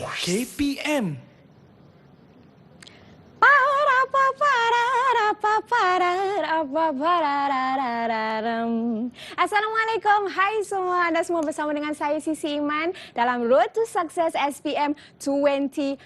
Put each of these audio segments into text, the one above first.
KPM. Assalamualaikum, hai semua. Anda semua bersama dengan saya Sisi Iman dalam Road to Success SPM 2020.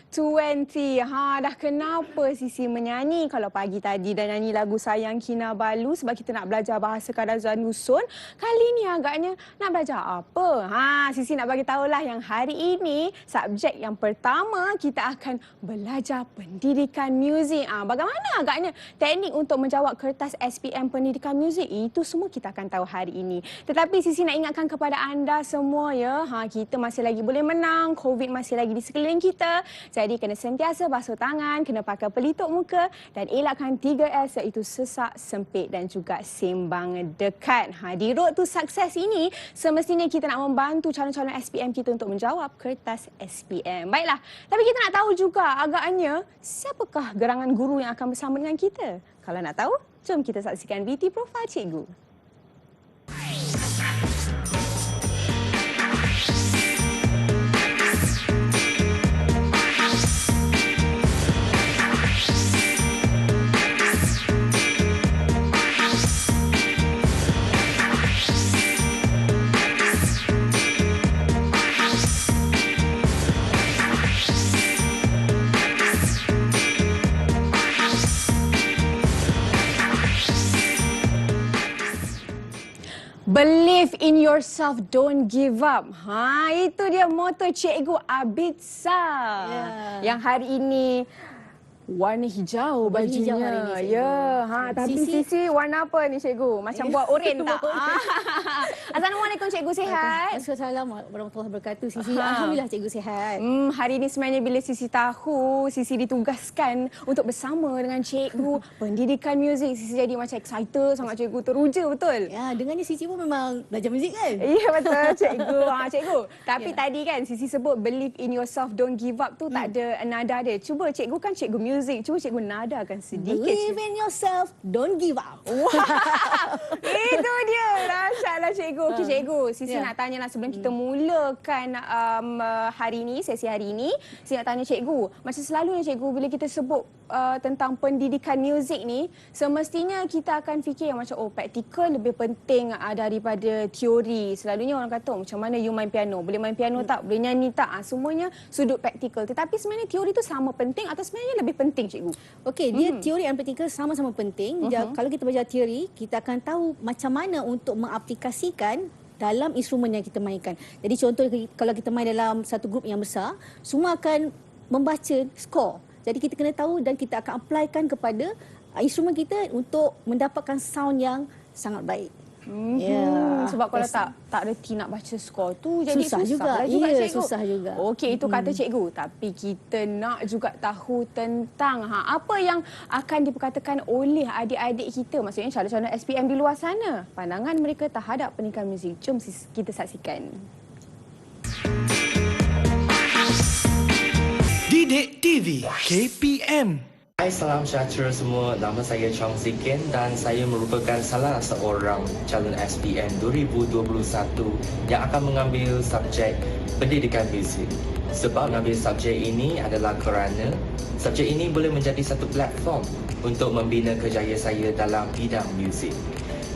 Dah kenapa Sisi menyanyi kalau pagi tadi dah nyanyi lagu Sayang Kinabalu sebab kita nak belajar bahasa Kadazan Dusun. Kali ni agaknya nak belajar apa? Sisi nak bagi tahulah yang hari ini subjek yang pertama kita akan belajar pendidikan muzik. Bagaimana agaknya teknik untuk menjawab kertas SPM pendidikan muzik, itu semua kita akan tahu hari ini. Tetapi Sisi nak ingatkan kepada anda semua ya, kita masih lagi boleh menang, COVID masih lagi di sekeliling kita. Jadi kena sentiasa basuh tangan, kena pakai pelitup muka dan elakkan 3S iaitu sesak, sempit dan juga sembang dekat. Di Road to Success ini semestinya kita nak membantu calon-calon SPM kita untuk menjawab kertas SPM. Baiklah, tapi kita nak tahu juga agaknya siapakah gerangan guru yang akan bersama dengan kita? Kalau nak tahu, jom kita saksikan VT Profile Cikgu. Believe in yourself, don't give up. Itu dia moto Cikgu Abidsa. Yang hari ini warna hijau bajunya. Hari ini, tapi Sisi warna apa ni Cikgu? Macam buat oren tak? Assalamualaikum Cikgu, sihat? Assalamualaikum warahmatullahi wabarakatuh. Sisi, alhamdulillah Cikgu sihat. Hari ini sebenarnya bila Sisi tahu Sisi ditugaskan untuk bersama dengan Cikgu pendidikan muzik, Sisi jadi macam excited sangat Cikgu, teruja betul. Ya, dengannya Sisi pun memang belajar muzik kan? Ya betul Cikgu. Cikgu, tapi tadi kan Sisi sebut believe in yourself, don't give up tu tak ada nada dia. Cuba Cikgu kan Cikgu muzik, cuba Cikgu nadakan sedikit. Believe in yourself, don't give up. Itu dia. Dahsyatlah Cikgu. Okey Cikgu, Sisi nak tanya lah sebelum kita mulakan hari ini, sesi hari ini, Sisi nak tanya Cikgu, macam selalunya Cikgu bila kita sebut tentang pendidikan muzik ni, semestinya kita akan fikir yang macam praktikal lebih penting daripada teori. Selalunya orang kata macam mana you main piano, boleh main piano tak, boleh nyanyi tak, semuanya sudut praktikal. Tetapi sebenarnya teori tu sama penting atau sebenarnya lebih penting Cikgu? Okey, dia teori dan praktikal sama-sama penting. Kalau kita belajar teori, kita akan tahu macam mana untuk mengaplikasikan dalam instrumen yang kita mainkan. Jadi contoh kalau kita main dalam satu grup yang besar, semua akan membaca skor. Jadi kita kena tahu dan kita akan applykan kepada instrumen kita untuk mendapatkan sound yang sangat baik. Sebab kalau tak reti nak baca skor tu jadi susah juga. Cikgu. Susah juga. Okey, itu kata Cikgu. Tapi kita nak juga tahu tentang apa yang akan diperkatakan oleh adik-adik kita, maksudnya calon-calon SPM di luar sana. Pandangan mereka terhadap pendidikan muzik. Jom kita saksikan. Didik TV KPM. Hai, salam sejahtera semua. Nama saya Chong Siken dan saya merupakan salah seorang calon SPM 2021 yang akan mengambil subjek pendidikan muzik. Sebab mengambil subjek ini adalah kerana subjek ini boleh menjadi satu platform untuk membina kerjaya saya dalam bidang muzik.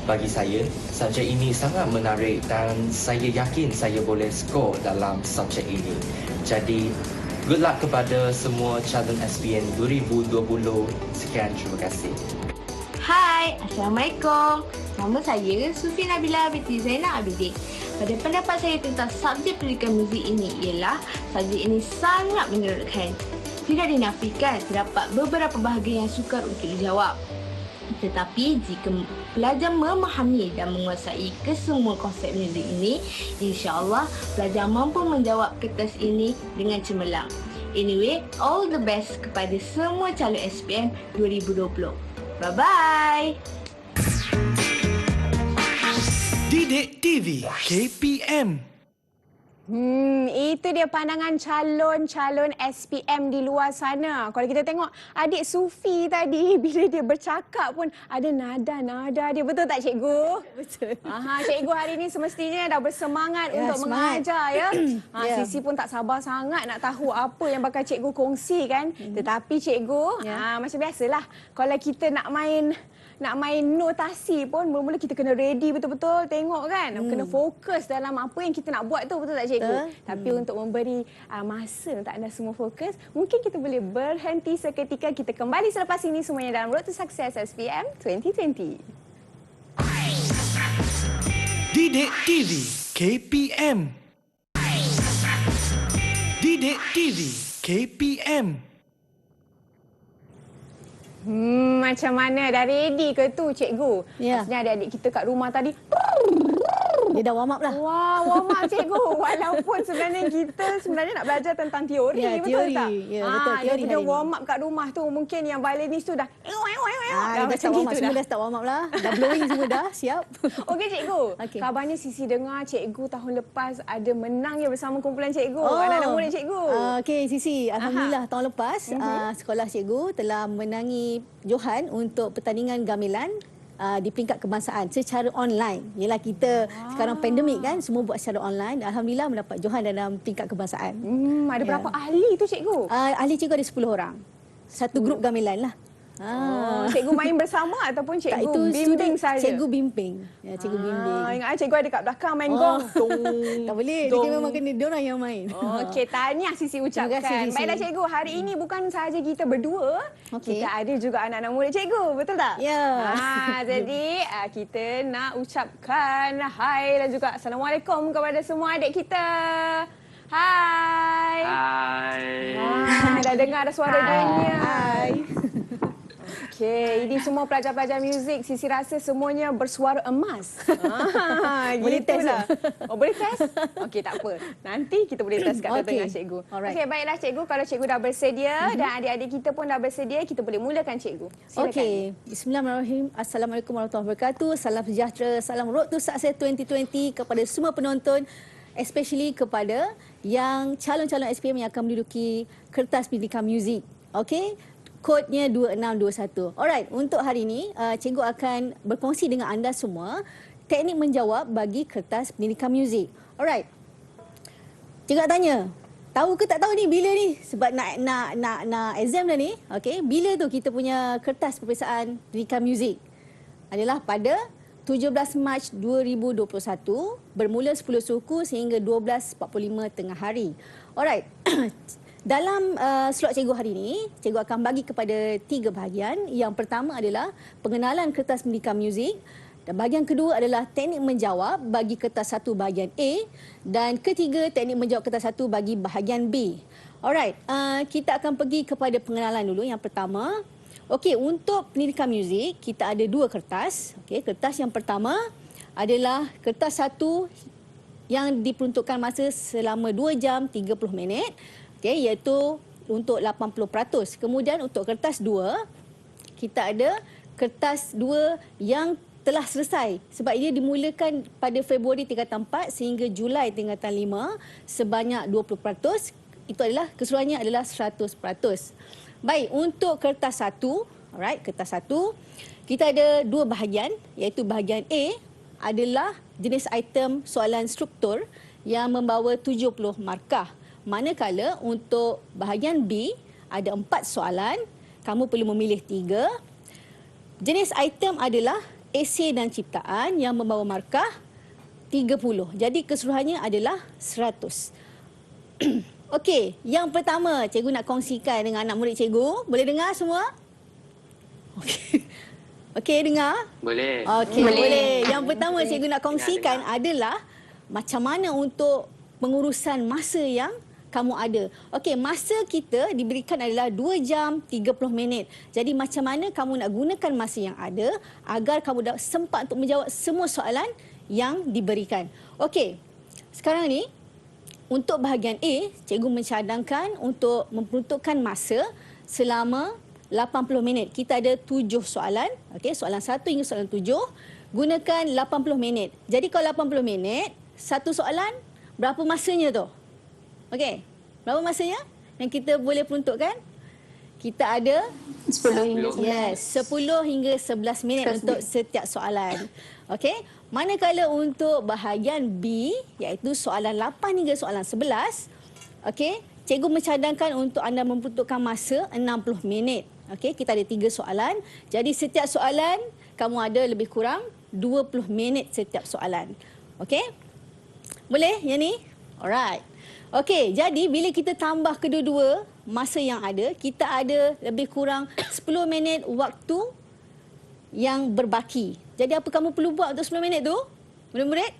Bagi saya, subjek ini sangat menarik dan saya yakin saya boleh skor dalam subjek ini. Jadi, good luck kepada semua calon SPM 2020. Sekian, terima kasih. Hai, Assalamualaikum. Nama saya Sufi Nabila binti Zainal Abidin. Pada pendapat saya tentang subjek pendidikan muzik ini ialah subjek ini sangat menyeronokkan. Tidak dinafikan terdapat beberapa bahagian yang sukar untuk dijawab. Tetapi jika pelajar memahami dan menguasai kesemua konsep muzik ini, insya-Allah pelajar mampu menjawab kertas ini dengan cemerlang. Anyway, all the best kepada semua calon SPM 2020. Bye-bye. Didik TV KPM. Itu dia pandangan calon-calon SPM di luar sana. Kalau kita tengok adik Sufi tadi, bila dia bercakap pun ada nada-nada dia. Betul tak cikgu? Betul. Cikgu hari ini semestinya dah bersemangat Ya, untuk semangat. mengajar ya. Ya. Sisi pun tak sabar sangat nak tahu apa yang bakal cikgu kongsikan. Tetapi cikgu, Ya. macam biasalah kalau kita nak main notasi pun mula-mula kita kena ready betul-betul tengok kan. Kena fokus dalam apa yang kita nak buat tu, betul tak cikgu? Betul. Tapi untuk memberi masa untuk anda semua fokus, mungkin kita boleh berhenti seketika. Kita kembali selepas ini semuanya dalam Road to Success SPM 2020. Didik TV KPM. Didik TV KPM. Macam mana? Dah ready ke tu cikgu? Ya. Maksudnya adik-adik kita kat rumah tadi, Dia dah warm up lah. wah, warm up cikgu. Walaupun sebenarnya nak belajar tentang teori, Ya, betul teori. tak? Ya, betul, Dia teori punya hari ni. warm up kat rumah tu, mungkin yang violinis tu dah Dah macam start warm up. gitu Semua dah. dah start warm up lah. Dah blowing semua dah. Siap. Okey cikgu, Okey. kabarnya Sisi dengar cikgu tahun lepas ada menang ya bersama kumpulan cikgu, anak-anak murid cikgu. Okey, Sisi. Alhamdulillah tahun lepas sekolah cikgu telah menangi Johan untuk pertandingan gamelan di peringkat kebangsaan secara online. Yelah kita sekarang pandemik kan, semua buat secara online. Alhamdulillah mendapat Johan dalam peringkat kebangsaan. Ada berapa ahli tu cikgu? Ahli cikgu ada 10 orang. Satu grup gamelan lah. Cikgu main bersama ataupun Tak, cikgu itu bimbing student- saja? Cikgu bimbing. Ya, cikgu bimbing. Ingat cikgu ada kat belakang main gong. Tak boleh. Dong. Dia memang kena diorang yang main. Okey, tahniah Sisi ucapkan. Terima kasih, Sisi. Baiklah cikgu, hari ini bukan sahaja kita berdua, Okey. kita ada juga anak-anak murid cikgu, betul tak? Ya. Jadi kita nak ucapkan hai dan juga assalamualaikum kepada semua adik kita. Hai. Dah dengar ada suara dia. Hai. Okey, ini semua pelajar-pelajar muzik. Sisi rasa semuanya bersuara emas. Boleh test gitulah. Boleh test? Okey, tak apa. Nanti kita boleh test kat Okey. tengah cikgu. Alright. Okey, baiklah cikgu. Kalau cikgu dah bersedia dan adik-adik kita pun dah bersedia, kita boleh mulakan cikgu. Silakan. Okey, bismillahirrahmanirrahim. Assalamualaikum warahmatullahi wabarakatuh. Salam sejahtera, salam Road to Success 2020 kepada semua penonton, especially kepada yang calon-calon SPM yang akan menduduki kertas pendidikan muzik. Okey, kodnya 2621. Alright, untuk hari ini cikgu akan berkongsi dengan anda semua teknik menjawab bagi kertas pendidikan muzik. Alright. Cikgu nak tanya, tahu ke tak tahu ni bila ni? Sebab nak exam dah ni. Okey, bila tu kita punya kertas peperiksaan pendidikan muzik? Adalah pada 17 Mac 2021 bermula 10 suku sehingga 12.45 tengah hari. Alright. Dalam slot cikgu hari ini, cikgu akan bagi kepada 3 bahagian. Yang pertama adalah pengenalan kertas pendidikan muzik. Dan bahagian kedua adalah teknik menjawab bagi kertas 1 bahagian A. Dan ketiga, teknik menjawab kertas 1 bagi bahagian B. Alright, kita akan pergi kepada pengenalan dulu. Yang pertama, okey, untuk pendidikan muzik, kita ada 2 kertas. Okey, kertas yang pertama adalah kertas 1 yang diperuntukkan masa selama 2 jam 30 minit. Okey, iaitu untuk 80%. Kemudian untuk kertas 2, kita ada kertas 2 yang telah selesai sebab ia dimulakan pada Februari tingkatan 4 sehingga Julai tingkatan 5 sebanyak 20%. Itu adalah keseluruhannya adalah 100%. Baik, untuk kertas 1, alright, kertas 1, kita ada 2 bahagian iaitu bahagian A adalah jenis item soalan struktur yang membawa 70 markah. Manakala untuk bahagian B ada 4 soalan, kamu perlu memilih 3. Jenis item adalah esei dan ciptaan yang membawa markah 30. Jadi keseluruhannya adalah 100. Okey, yang pertama cikgu nak kongsikan dengan anak murid cikgu. Boleh dengar semua? Okey. Okey, dengar? Boleh. Okey, boleh. Yang pertama cikgu nak kongsikan adalah macam mana untuk pengurusan masa yang kamu ada. Okey, masa kita diberikan adalah 2 jam 30 minit. Jadi macam mana kamu nak gunakan masa yang ada agar kamu sempat untuk menjawab semua soalan yang diberikan. Okey, sekarang ni untuk bahagian A, cikgu mencadangkan untuk memperuntukkan masa selama 80 minit. Kita ada 7 soalan. Okey, soalan 1 hingga soalan 7. Gunakan 80 minit. Jadi kalau 80 minit, satu soalan berapa masanya tu? Okey. Berapa masanya yang kita boleh peruntukkan? Kita ada 10 hingga 11. yes, 10 hingga 11 minit untuk setiap soalan. Okey. Manakala untuk bahagian B iaitu soalan 8 hingga soalan 11, okey, cikgu mencadangkan untuk anda memperuntukkan masa 60 minit. Okey, kita ada 3 soalan. Jadi setiap soalan kamu ada lebih kurang 20 minit setiap soalan. Okey? Boleh yang ni? Alright. Okey, jadi bila kita tambah kedua-dua masa yang ada, kita ada lebih kurang 10 minit waktu yang berbaki. Jadi apa kamu perlu buat untuk 10 minit tu? Murid-murid?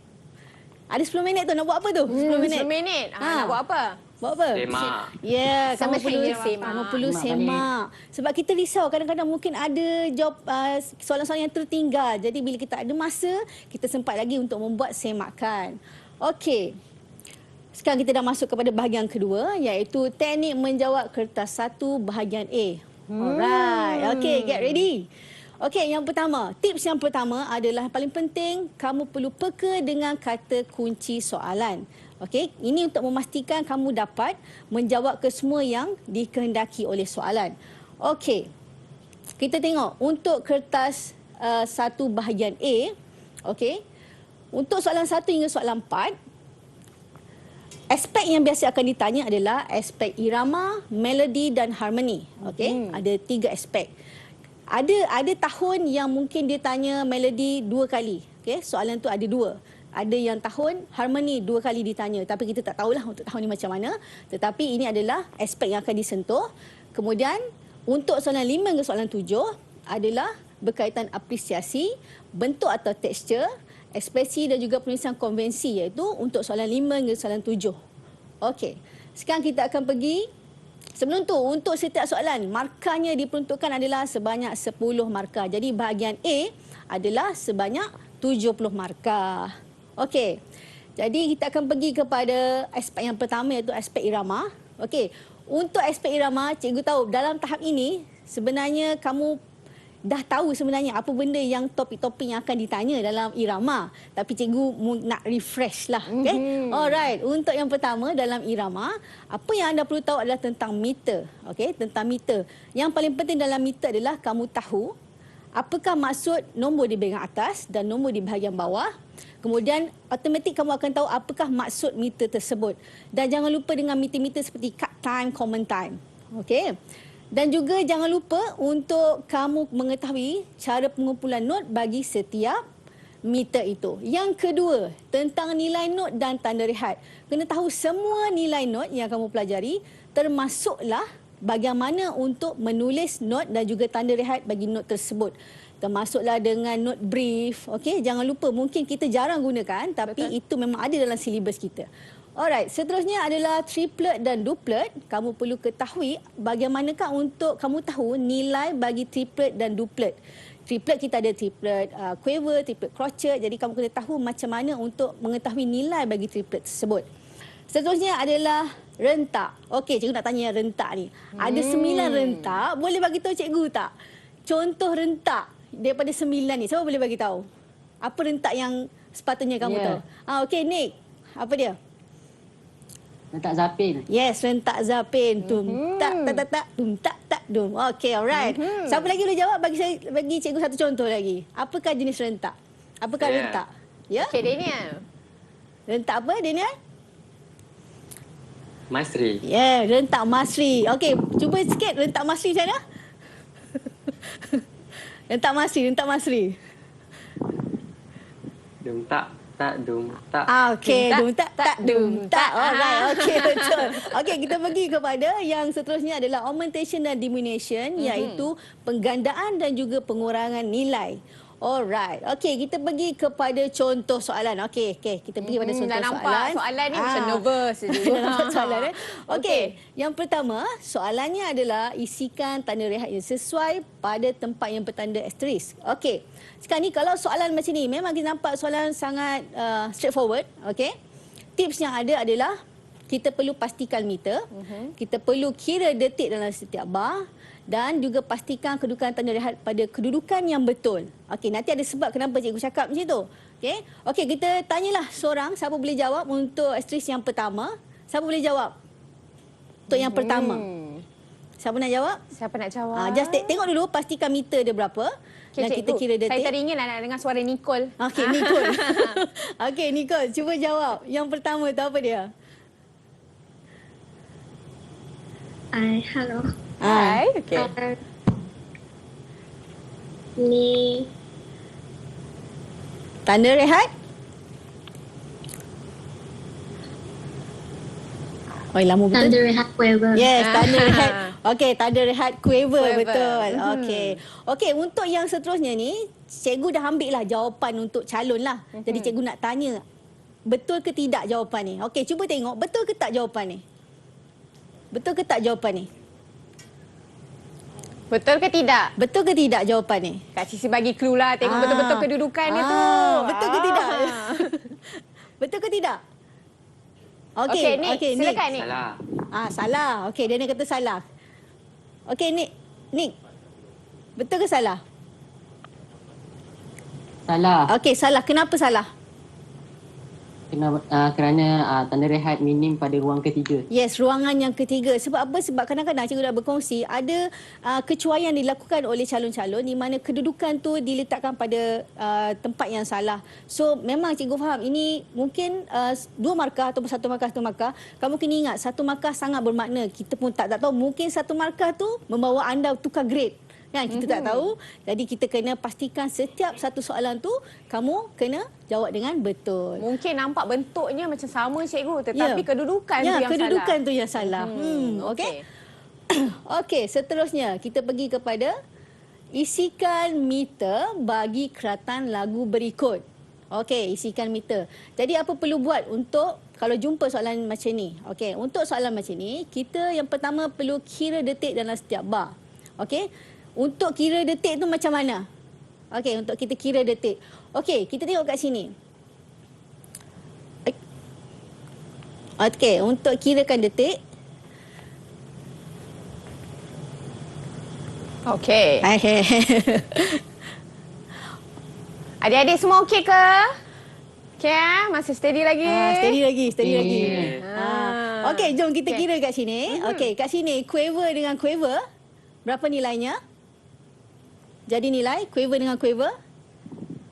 Ada 10 minit tu nak buat apa tu? 10 minit. 10 minit. Nak buat apa? Buat apa? Semak. Ya, kamu perlu semak. kamu perlu semak. Sebab kita risau kadang-kadang mungkin ada jawab soalan-soalan yang tertinggal. Jadi bila kita ada masa, kita sempat lagi untuk membuat semakan. Okey. Sekarang kita dah masuk kepada bahagian kedua iaitu teknik menjawab kertas 1 bahagian A. Alright. Okey, get ready. Okey, yang pertama, tips yang pertama adalah paling penting kamu perlu peka dengan kata kunci soalan. Okey, ini untuk memastikan kamu dapat menjawab ke semua yang dikehendaki oleh soalan. Okey. Kita tengok untuk kertas 1 bahagian A, okey. Untuk soalan 1 hingga soalan 4, aspek yang biasa akan ditanya adalah aspek irama, melodi dan harmoni. Okey, ada 3 aspek. Ada tahun yang mungkin dia tanya melodi 2 kali. Okey, soalan tu ada 2. Ada yang tahun harmoni 2 kali ditanya, tapi kita tak tahulah untuk tahun ni macam mana. Tetapi ini adalah aspek yang akan disentuh. Kemudian untuk soalan 5 hingga soalan 7 adalah berkaitan apresiasi, bentuk atau tekstur, ekspresi dan juga penulisan konvensi, iaitu untuk soalan 5 hingga soalan 7. Okey. Sekarang kita akan pergi. Sebelum tu, untuk setiap soalan, markahnya diperuntukkan adalah sebanyak 10 markah. Jadi bahagian A adalah sebanyak 70 markah. Okey. Jadi kita akan pergi kepada aspek yang pertama iaitu aspek irama. Okey. Untuk aspek irama, cikgu tahu dalam tahap ini sebenarnya kamu dah tahu sebenarnya apa benda yang topik-topik yang akan ditanya dalam irama. Tapi cikgu nak refresh lah. Okay? Alright. Untuk yang pertama dalam irama, apa yang anda perlu tahu adalah tentang meter. Okay? Tentang meter. Yang paling penting dalam meter adalah kamu tahu apakah maksud nombor di bahagian atas dan nombor di bahagian bawah. Kemudian automatik kamu akan tahu apakah maksud meter tersebut. Dan jangan lupa dengan meter-meter seperti cut time, common time. Okay? Dan juga jangan lupa untuk kamu mengetahui cara pengumpulan not bagi setiap meter itu. Yang kedua, tentang nilai not dan tanda rehat. Kena tahu semua nilai not yang kamu pelajari, termasuklah bagaimana untuk menulis not dan juga tanda rehat bagi not tersebut. Termasuklah dengan not brief. Okey, jangan lupa, mungkin kita jarang gunakan tapi itu memang ada dalam silibus kita. Alright, seterusnya adalah triplet dan duplet. Kamu perlu ketahui bagaimanakah untuk kamu tahu nilai bagi triplet dan duplet. Triplet kita ada triplet quiver, triplet crochet. Jadi kamu kena tahu macam mana untuk mengetahui nilai bagi triplet tersebut. Seterusnya adalah rentak. Okey, cikgu nak tanya yang rentak ni. Ada 9 rentak. Boleh bagi tahu cikgu tak? Contoh rentak daripada 9 ni. Siapa boleh bagi tahu? Apa rentak yang sepatutnya kamu tahu? Okey, Nick. Apa dia? Rentak zapin. Yes, rentak zapin. Tum tak tak tak tak tum tak tak dum. Okey, alright. Siapa lagi boleh jawab? Bagi cikgu satu contoh lagi. Apakah jenis rentak? Apakah rentak? Ya? Okey, Daniel. Rentak apa, Daniel? Masri. Ya, rentak masri. Okey, cuba sikit rentak masri macam mana? rentak masri. Dum tak tak dum tak. Okey, dum tak tak dum tak. Alright, okey, betul. Okey, kita pergi kepada yang seterusnya adalah augmentation dan diminution, iaitu penggandaan dan juga pengurangan nilai. Alright. Okey, kita pergi kepada contoh soalan. Okey, kita pergi pada contoh dah soalan. nampak soalan ni macam nervous je. Dah nampak soalan. Okey, yang pertama, soalannya adalah isikan tanda rehat yang sesuai pada tempat yang bertanda asterisk. Okey. Sekarang ni kalau soalan macam ni, memang kita nampak soalan sangat straightforward. Okey. Tips yang ada adalah kita perlu pastikan meter. Kita perlu kira detik dalam setiap bar. dan juga pastikan kedudukan tanda rehat pada kedudukan yang betul. Okey, nanti ada sebab kenapa cikgu cakap macam tu. Okey. Okey, kita tanyalah seorang siapa boleh jawab untuk aktris yang pertama. Siapa boleh jawab? Untuk yang pertama. Siapa nak jawab? Siapa nak jawab? Just tengok dulu pastikan meter dia berapa. Okay, Dan kita kira detik. Saya teringin nak dengar suara Nicole. Okey, Nicole. Okey, Nicole, cuba jawab. Yang pertama tu apa dia? Hello. Hai. Okay. Ni Tanda rehat? Oh, lama betul. tanda rehat quiver. Yes, tanda rehat. Okey, tanda rehat quiver. Betul. Mhm. Okey. Okey, untuk yang seterusnya ni, cikgu dah ambil lah jawapan untuk calon lah. Jadi cikgu nak tanya, betul ke tidak jawapan ni? Okey, cuba tengok, betul ke tak jawapan ni? Betul ke tak jawapan ni? Betul ke tidak? Betul ke tidak jawapan ni? Kak Cici bagi clue lah. Tengok betul-betul kedudukan dia tu. Betul ke tidak? Betul ke tidak? Okey, Nick. Silakan, Nick. Salah. Salah. Okey, dia kata salah. Okey, Nick. Betul ke salah? Salah. Okey, salah. Kenapa salah? Kerana tanda rehat minim pada ruang ketiga. Yes, ruangan yang ketiga. Sebab apa? Sebab kadang-kadang cikgu dah berkongsi ada kecuaian dilakukan oleh calon-calon di mana kedudukan tu diletakkan pada tempat yang salah. So, memang cikgu faham ini mungkin 2 markah ataupun 1 markah, 1 markah. Kamu kena ingat, 1 markah sangat bermakna. Kita pun tak tahu. Mungkin 1 markah tu membawa anda tukar grade. Kan, kita tak tahu. Jadi kita kena pastikan setiap satu soalan tu kamu kena jawab dengan betul. Mungkin nampak bentuknya macam sama cikgu, tetapi kedudukan tu yang kedudukan salah. tu yang salah. Okey. Okey, seterusnya kita pergi kepada isikan meter bagi keratan lagu berikut. Okey, isikan meter. Jadi apa perlu buat untuk kalau jumpa soalan macam ni? Okey, untuk soalan macam ni, kita yang pertama perlu kira detik dalam setiap bar. Okey. Untuk kira detik tu macam mana? Okey, untuk kita kira detik. Okey, kita tengok kat sini. Okey, untuk kirakan detik. Okey. Adik-adik semua okey ke? Okey, masih steady lagi? Steady lagi. Okey, jom kita Okey. kira kat sini. Okey, kat sini quiver dengan quiver. Berapa nilainya? Jadi nilai quiver dengan quiver?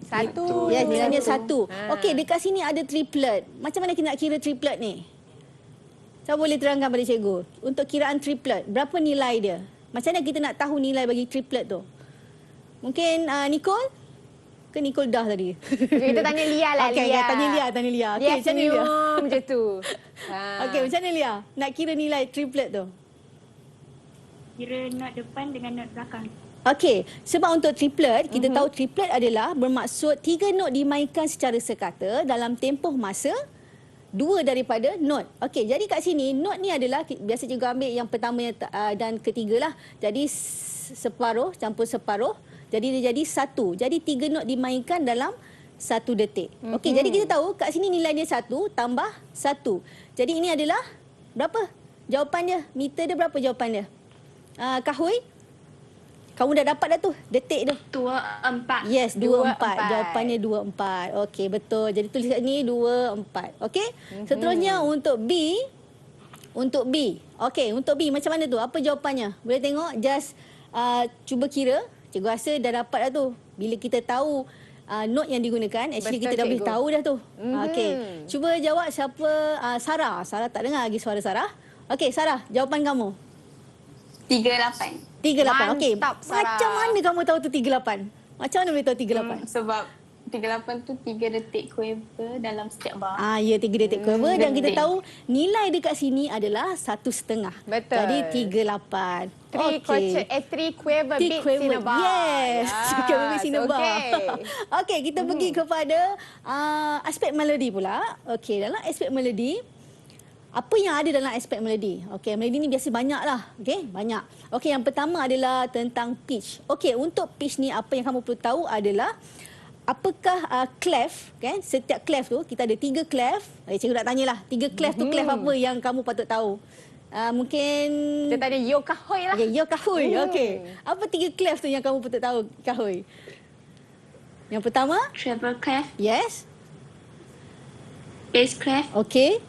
1. Ya, nilainya 1. Okey, dekat sini ada triplet. Macam mana kita nak kira triplet ni? Siapa boleh terangkan pada cikgu? Untuk kiraan triplet, berapa nilai dia? Macam mana kita nak tahu nilai bagi triplet tu? Mungkin Nicole? Ke Nicole dah tadi? Kita tanya Lia lah, Okey, Lia. tanya Lia. Okey, Lia macam mana Lia? senyum macam tu. Okey, macam mana Lia? Nak kira nilai triplet tu? Kira not depan dengan not belakang. Okey, sebab untuk triplet, kita tahu triplet adalah bermaksud 3 not dimainkan secara sekata dalam tempoh masa 2 daripada not. Okey, jadi kat sini not ni adalah biasa cikgu ambil yang pertama dan ketiga lah. Jadi separuh campur separuh, jadi dia jadi 1. Jadi 3 not dimainkan dalam 1 detik. Okey, jadi kita tahu kat sini nilai dia 1 tambah 1. Jadi ini adalah berapa jawapan dia? Meter dia berapa jawapan dia? Kahui? Kamu dah dapat dah tu detik tu. 24. Yes, 24. 24. Jawapannya 24. Okey, betul. Jadi tulis kat ni 24. Okey. Seterusnya untuk B. Untuk B. Okey, untuk B macam mana tu? Apa jawapannya? Boleh tengok? Just cuba kira. Cikgu rasa dah dapat dah tu. Bila kita tahu note yang digunakan, actually Betul, kita dah boleh cikgu. tahu dah tu. Okey. Cuba jawab siapa? Sarah. Sarah tak dengar lagi suara Sarah. Okey, Sarah, jawapan kamu. 38. 38. Okey. Mantap, Sarah. Macam mana kamu tahu tu 38? Macam mana boleh tahu 38? Sebab 38 tu 3 detik quiver dalam setiap bar. Ya, 3 detik quiver dan kita tahu nilai dekat sini adalah 1.5. Betul. Jadi 38. 3 quiver beats in a bar. Yes. Quiver beats in a bar. Okay. Okey, kita pergi kepada aspek melodi pula. Okey, dalam aspek melodi, apa yang ada dalam aspek melodi? Okey, melodi ni biasa banyak lah. Okey, banyak. Okey, yang pertama adalah tentang pitch. Okey, untuk pitch ni apa yang kamu perlu tahu adalah apakah clef, kan? Setiap clef tu kita ada 3 clef. Cikgu nak tanyalah, 3 clef tu clef apa yang kamu patut tahu? Mungkin Kita tanya yo kahoy lah. okey, yo kahoy. Okey. Apa 3 clef tu yang kamu patut tahu kahoy? Yang pertama, Treble clef, yes. bass clef, Okey.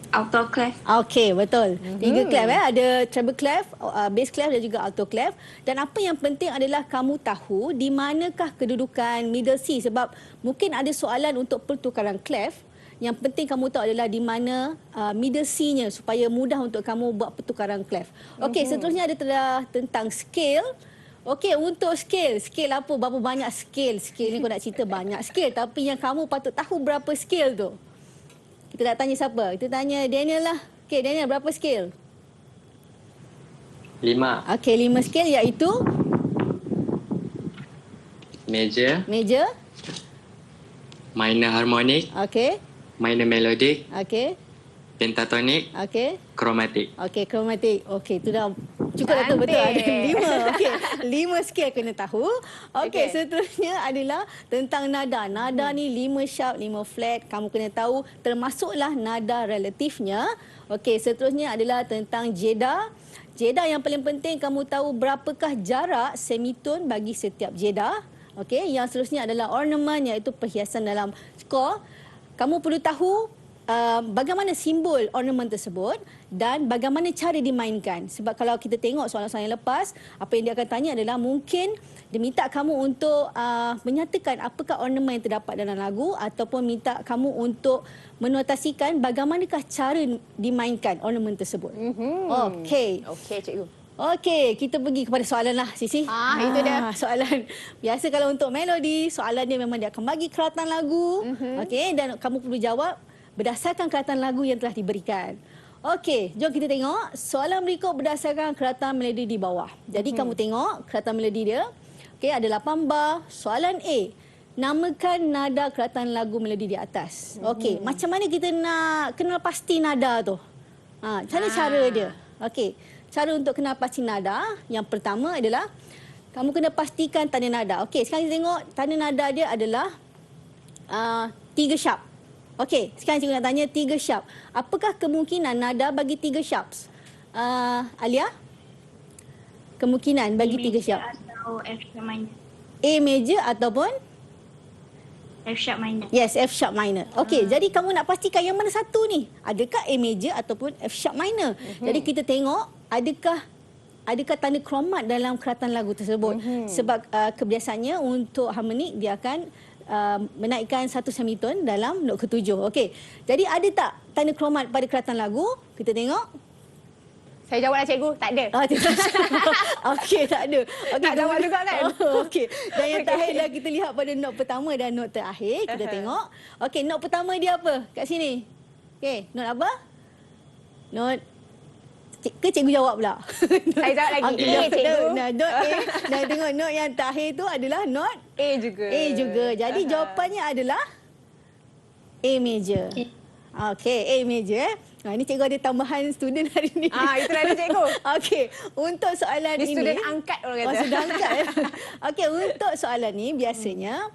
alto clef. Okey, betul. 3 clef Ada treble clef, bass clef dan juga alto clef. Dan apa yang penting adalah kamu tahu di manakah kedudukan middle C, sebab mungkin ada soalan untuk pertukaran clef. Yang penting kamu tahu adalah di mana middle C-nya supaya mudah untuk kamu buat pertukaran clef. Okey, seterusnya ada tentang scale. Okey, untuk scale apa? Berapa banyak scale? Scale ni kau nak cerita banyak scale, tapi yang kamu patut tahu berapa scale tu. Kita nak tanya siapa? Kita tanya Daniel lah. Okey, Daniel, berapa scale? 5. Okey, 5 scale iaitu Major, minor harmonic, okey, minor melodic, okey, pentatonic, okey. chromatic. Okey, kromatik. Okey, tu dah cukup dah tu, betul. Ada 5. Okey, 5 scale kena tahu. Okey, seterusnya adalah tentang nada. Nada ni 5 sharp, 5 flat. Kamu kena tahu termasuklah nada relatifnya. Okey, seterusnya adalah tentang jeda. Jeda yang paling penting kamu tahu berapakah jarak semitone bagi setiap jeda. Okey, yang seterusnya adalah ornament iaitu perhiasan dalam skor. Kamu perlu tahu bagaimana simbol ornament tersebut dan bagaimana cara dimainkan. Sebab kalau kita tengok soalan-soalan yang lepas, apa yang dia akan tanya adalah mungkin dia minta kamu untuk menyatakan apakah ornament yang terdapat dalam lagu ataupun minta kamu untuk menotasikan bagaimanakah cara dimainkan ornament tersebut. Okey. Okey, cikgu. Okey, kita pergi kepada soalan lah, Sisi. Itu dia. Soalan. Biasa kalau untuk melodi, soalan dia memang dia akan bagi keratan lagu. Okey, dan kamu perlu jawab berdasarkan keratan lagu yang telah diberikan. Okey, jom kita tengok. Soalan berikut berdasarkan keratan melodi di bawah. Jadi kamu tengok keratan melodi dia. Okey, ada 8 bar. Soalan A. Namakan nada keratan lagu melodi di atas. Okey, macam mana kita nak kenal pasti nada tu? Macam mana cara dia? Okey. Cara untuk kenal pasti nada, yang pertama adalah kamu kena pastikan tanda nada. Okey, sekarang kita tengok tanda nada dia adalah 3 sharp. Okey, sekarang cikgu nak tanya 3 sharp. Apakah kemungkinan nada bagi 3 sharps? Alia? Kemungkinan bagi 3 sharp. Atau F sharp minor. A major ataupun? F sharp minor. Yes, F sharp minor. Okey, jadi kamu nak pastikan yang mana satu ni? Adakah A major ataupun F sharp minor? Jadi kita tengok adakah tanda kromat dalam keratan lagu tersebut. Sebab kebiasaannya untuk harmonik dia akan menaikkan satu semitone dalam not ke-7. Okey. Jadi ada tak tanda kromat pada keratan lagu? Kita tengok. Saya jawablah cikgu, tak ada. Okey, tak ada. Okey, Tak jawab juga kan? Okey. Dan yang terakhirlah kita lihat pada not pertama dan not terakhir. Kita tengok. Okey, not pertama dia apa? Kat sini. Okey, not apa? Not ke cikgu jawab pula? Saya jawab lagi. Okey, A, cikgu. not A. Dan tengok not yang terakhir tu adalah not A juga. A juga. Jadi jawapannya adalah A major. Okey, A major. Ini cikgu ada tambahan student hari ni. Itulah dia cikgu. Okey, untuk soalan Dia ini. student angkat orang kata. Student angkat. Okey, untuk soalan ni biasanya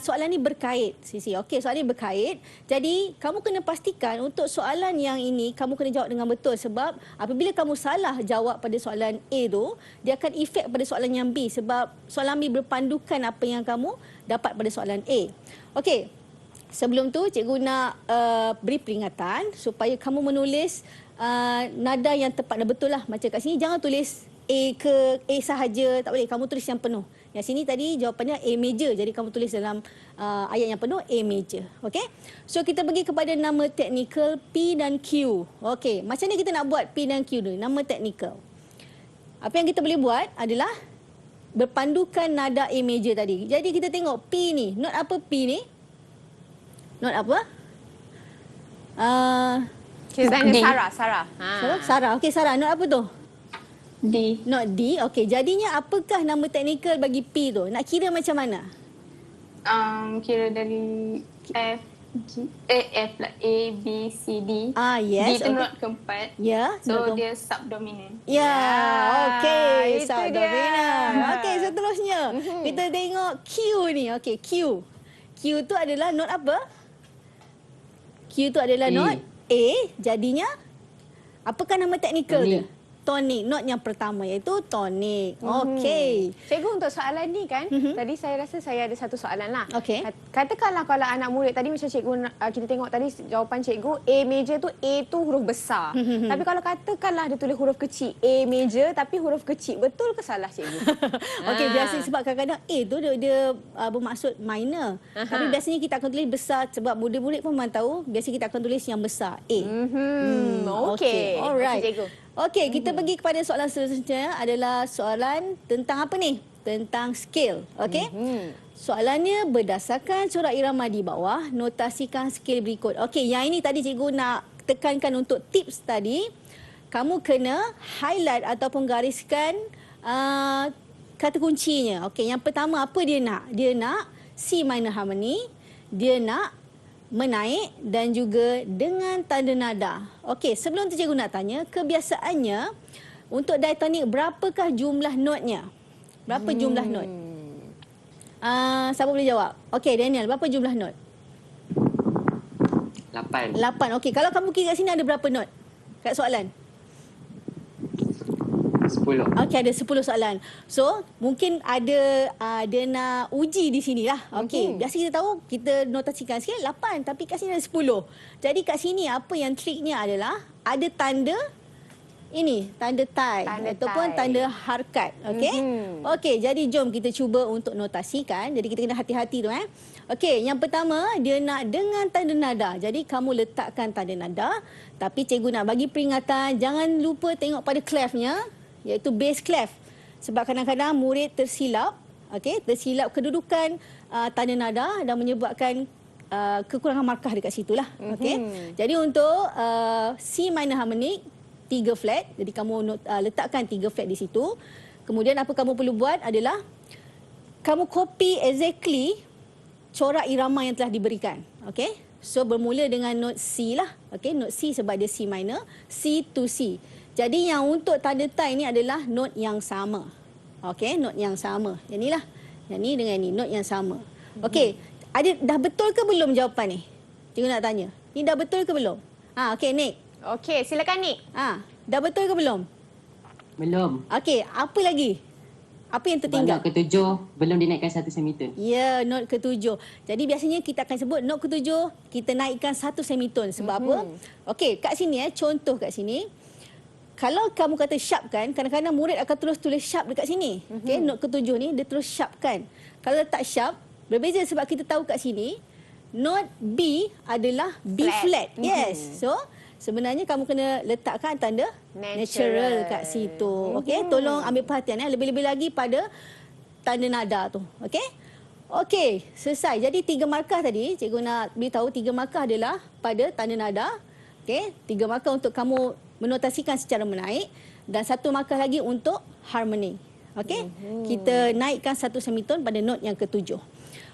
soalan ni berkait, Sisi. Okey, soalan ni berkait. Jadi, kamu kena pastikan untuk soalan yang ini kamu kena jawab dengan betul sebab apabila kamu salah jawab pada soalan A tu, dia akan efek pada soalan yang B sebab soalan B berpandukan apa yang kamu dapat pada soalan A. Okey. Sebelum tu, cikgu nak beri peringatan supaya kamu menulis nada yang tepat dan betul lah. Macam kat sini, jangan tulis A ke A sahaja. Tak boleh, kamu tulis yang penuh. Yang sini tadi jawapannya A major. Jadi, kamu tulis dalam ayat yang penuh A major. Okey? So, kita pergi kepada nama teknikal P dan Q. Okey, macam mana kita nak buat P dan Q dulu? Nama teknikal. Apa yang kita boleh buat adalah berpandukan nada A major tadi. Jadi, kita tengok P ni. Not apa P ni? Not apa? Kita tanya D. Sarah. Sarah. Okey, Sarah. Not apa tu? D. Not D. Okey, jadinya apakah nama teknikal bagi P tu? Nak kira macam mana? Kira dari F, G, F lah. A, B, C, D. Yes. D tu not keempat. Ya. So, dia subdominant. Ya, okey. itu Subdominant. dia. Okey, seterusnya. Kita tengok Q ni. Okey, Q. Q tu adalah not apa? Q tu adalah not A. Jadinya Apakah nama teknikal dia? Tonic. Tonic, not yang pertama iaitu tonic. Okey. Cikgu, untuk soalan ni kan, tadi saya rasa saya ada satu soalan lah. Okey. Katakanlah kalau anak murid tadi macam cikgu, kita tengok tadi jawapan cikgu, A major tu, A tu huruf besar. Tapi kalau katakanlah dia tulis huruf kecil, A major tapi huruf kecil, betul ke salah cikgu? Okey, biasa sebab kadang-kadang A tu dia bermaksud minor. Tapi biasanya kita akan tulis besar sebab murid-murid pun memang tahu, biasa kita akan tulis yang besar, A. Okey. Alright. Okey, cikgu. Okey, kita pergi kepada soalan seterusnya adalah soalan tentang apa ni? Tentang scale. Okey? Soalannya berdasarkan corak irama di bawah, notasikan scale berikut. Okey, yang ini tadi cikgu nak tekankan untuk tips tadi. Kamu kena highlight ataupun gariskan kata kuncinya. Okey, yang pertama apa dia nak? Dia nak C minor harmony, dia nak menaik dan juga dengan tanda nada. Okey, sebelum tu cikgu nak tanya, kebiasaannya untuk diatonik berapakah jumlah notnya? Berapa jumlah not? Siapa boleh jawab? Okey, Daniel, berapa jumlah not? 8. 8. Okey, kalau kamu kira kat sini ada berapa not? Kat soalan. 10. Okey, ada 10 soalan. So, mungkin ada dia nak uji di sini lah. Okey, biasa kita tahu kita notasikan sikit 8 tapi kat sini ada 10. Jadi kat sini apa yang triknya adalah ada tanda ini, tanda tie ataupun tanda harkat. Okey. Okey, jadi jom kita cuba untuk notasikan. Jadi kita kena hati-hati tu Okey, yang pertama dia nak dengan tanda nada. Jadi kamu letakkan tanda nada, tapi cikgu nak bagi peringatan jangan lupa tengok pada clefnya, iaitu bass clef. Sebab kadang-kadang murid tersilap, okey, tersilap kedudukan tanda nada dan menyebabkan kekurangan markah dekat situlah. Okey. Jadi untuk C minor harmonic 3 flat, jadi kamu letakkan 3 flat di situ. Kemudian apa kamu perlu buat adalah kamu copy exactly corak irama yang telah diberikan. Okey. So bermula dengan note C lah. Okey, note C sebab dia C minor, C to C. Jadi yang untuk tanda tie ni adalah not yang sama. Okey, not yang sama. Yang inilah. Yang ni dengan ni, not yang sama. Okey, dah betul ke belum jawapan ni? Cikgu nak tanya. Ni dah betul ke belum? Okey, Nick. Okey, silakan Nick. Dah betul ke belum? Belum. Okey, apa lagi? Apa yang tertinggal? Not ke-7 belum dinaikkan 1 semiton. Ya, not ke-7. Jadi biasanya kita akan sebut not ke-7 kita naikkan 1 semiton. Sebab apa? Okey, kat sini contoh kat sini. Kalau kamu kata sharp kan, kadang-kadang murid akan terus tulis sharp dekat sini. Okey, not ke-7 ni dia terus sharp kan. Kalau letak sharp, berbeza sebab kita tahu kat sini note B adalah B flat. Yes. So, sebenarnya kamu kena letakkan tanda natural kat situ. Okey, tolong ambil perhatian lebih-lebih lagi pada tanda nada tu. Okey? Okey, selesai. Jadi 3 markah tadi, cikgu nak beritahu 3 markah adalah pada tanda nada. Okey, 3 markah untuk kamu menotasikan secara menaik dan 1 markah lagi untuk harmony. Okey? Kita naikkan 1 semiton pada not yang ke-7.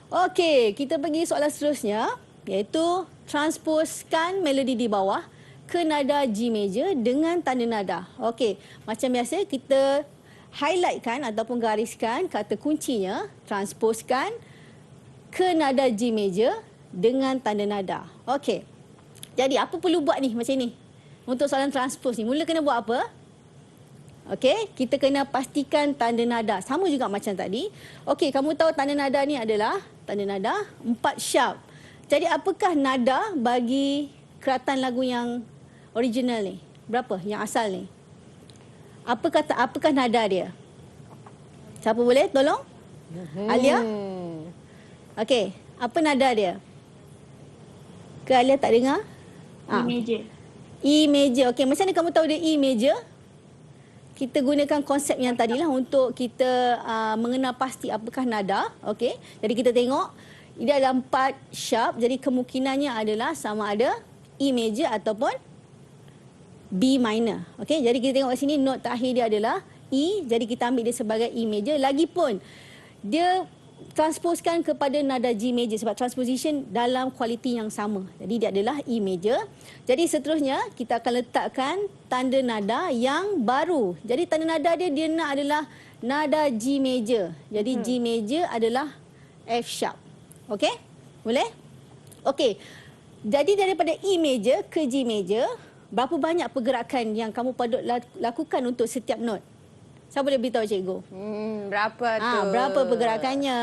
Okey, kita pergi soalan seterusnya iaitu transposkan melodi di bawah ke nada G major dengan tanda nada. Okey, macam biasa kita highlightkan ataupun gariskan kata kuncinya, transposkan ke nada G major dengan tanda nada. Okey. Jadi apa perlu buat ni macam ni? Untuk soalan transpose ni, mula kena buat apa? Okey, kita kena pastikan tanda nada. Sama juga macam tadi. Okey, kamu tahu tanda nada ni adalah tanda nada 4 sharp. Jadi apakah nada bagi keratan lagu yang original ni? Berapa? Yang asal ni? Apakah nada dia? Siapa boleh tolong? Alia? Okey, apa nada dia? Ke Alia tak dengar? E major. E major. Okey, macam mana kamu tahu dia E major? Kita gunakan konsep yang tadilah untuk kita mengenal pasti apakah nada. Okey, jadi kita tengok ini ada 4 sharp, jadi kemungkinannya adalah sama ada E major ataupun B minor. Okey, jadi kita tengok kat sini note terakhir dia adalah E, jadi kita ambil dia sebagai E major. Lagipun dia transposkan kepada nada G major sebab transposition dalam kualiti yang sama. Jadi dia adalah E major. Jadi seterusnya kita akan letakkan tanda nada yang baru. Jadi tanda nada dia nak adalah nada G major. Jadi G major adalah F sharp. Okey? Boleh? Okey. Jadi daripada E major ke G major, berapa banyak pergerakan yang kamu patut lakukan untuk setiap not? Siapa boleh beritahu cikgu? Berapa tu? Berapa pergerakannya?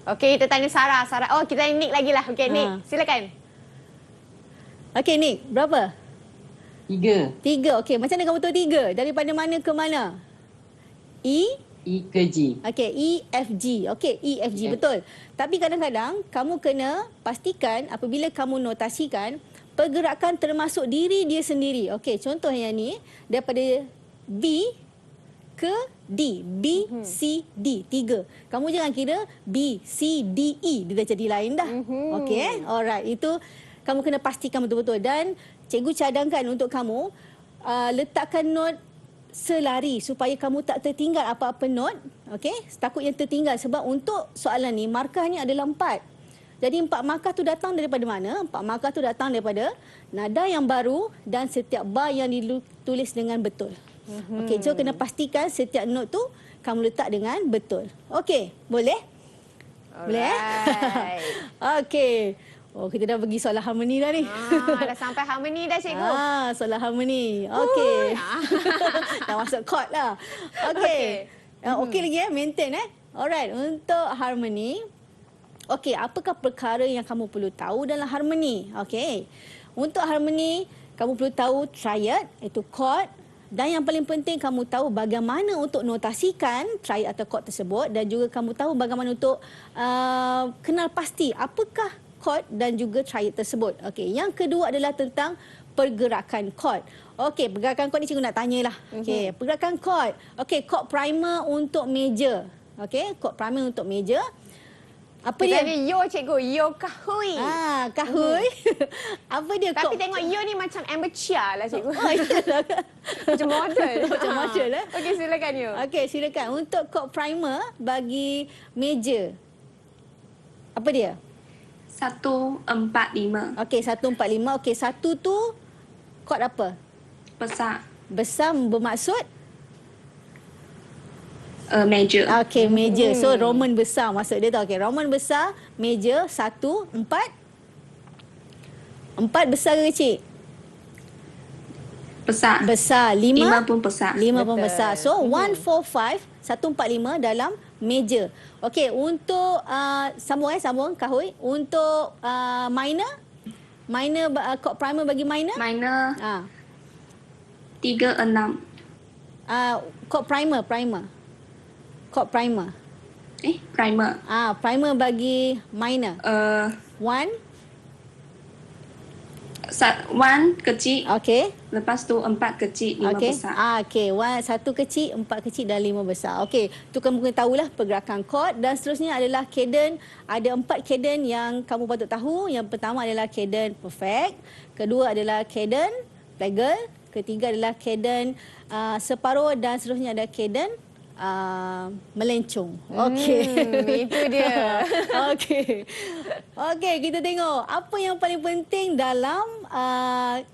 Okey, kita tanya Sarah. Oh, kita tanya Nick lagi lah. Okey, Nick, silakan. Okey, Nick, berapa? 3. 3. Okey, macam mana kamu tahu 3? Daripada mana ke mana? E ke G. Okey, E, F, G. Okey, E, F, G, betul. Tapi kadang-kadang kamu kena pastikan apabila kamu notasikan, pergerakan termasuk diri dia sendiri. Okey, contoh yang ni, daripada B ke D. B, C, D. 3. Kamu jangan kira B, C, D, E. Dia dah jadi lain dah. Okey, alright. Itu kamu kena pastikan betul-betul. Dan cikgu cadangkan untuk kamu, letakkan not selari supaya kamu tak tertinggal apa-apa not. Okey, takut yang tertinggal sebab untuk soalan ni markahnya adalah 4. Jadi 4 markah tu datang daripada mana? 4 markah tu datang daripada nada yang baru dan setiap bar yang ditulis dengan betul. Okey, so kena pastikan setiap not tu kamu letak dengan betul. Okey, boleh? Boleh? Okey. Oh, kita dah pergi soalan harmoni dah ni. Dah sampai harmoni dah, cikgu. Soalan harmoni. Okey. Dah masuk chord lah. Okey. Okey lagi maintain Alright, untuk harmoni. Okey, apakah perkara yang kamu perlu tahu dalam harmoni? Okey. Untuk harmoni, kamu perlu tahu triad, iaitu chord. Dan yang paling penting kamu tahu bagaimana untuk notasikan triad atau chord tersebut. Dan juga kamu tahu bagaimana untuk kenal pasti apakah chord dan juga triad tersebut. Okey, yang kedua adalah tentang pergerakan chord. Okey, pergerakan chord ni cikgu nak tanyalah. Okey, pergerakan chord. Okey, chord primer untuk major. Okey, chord primer untuk major. Apa kita dia? Ada yo, cikgu. Yo kahui. Kahui. Apa dia? Tapi tengok yo ni macam amateur lah, cikgu. Iyalah. Macam model. Macam model Okey, silakan yo. Okey, silakan. Untuk chord primer bagi major. Apa dia? 145. Okey, 145. Okey, 1 tu chord apa? Besar. Besar bermaksud? Major. Okey, major. So, Roman besar maksud dia tu. Okey, Roman besar, major, 1, 4. 4 besar ke kecil? Besar. Besar. 5 pun besar. 5 pun besar. So, 145, 145 dalam major. Okey, untuk sambung Kahui. Untuk minor chord primer bagi minor? Minor 36. Chord primer. Chord primer. Primer. Primer bagi minor. 1 kecil. Okey. Lepas tu 4 kecil, 5 besar. Okey, 1 kecil, 4 kecil dan 5 besar. Okey, tu kamu kena tahulah pergerakan chord. Dan seterusnya adalah cadence. Ada 4 cadence yang kamu patut tahu. Yang pertama adalah cadence perfect. Kedua adalah cadence plagal. Ketiga adalah cadence separuh. Dan seterusnya ada cadence melencong. Okey. Itu dia. Okey. Okey, kita tengok apa yang paling penting dalam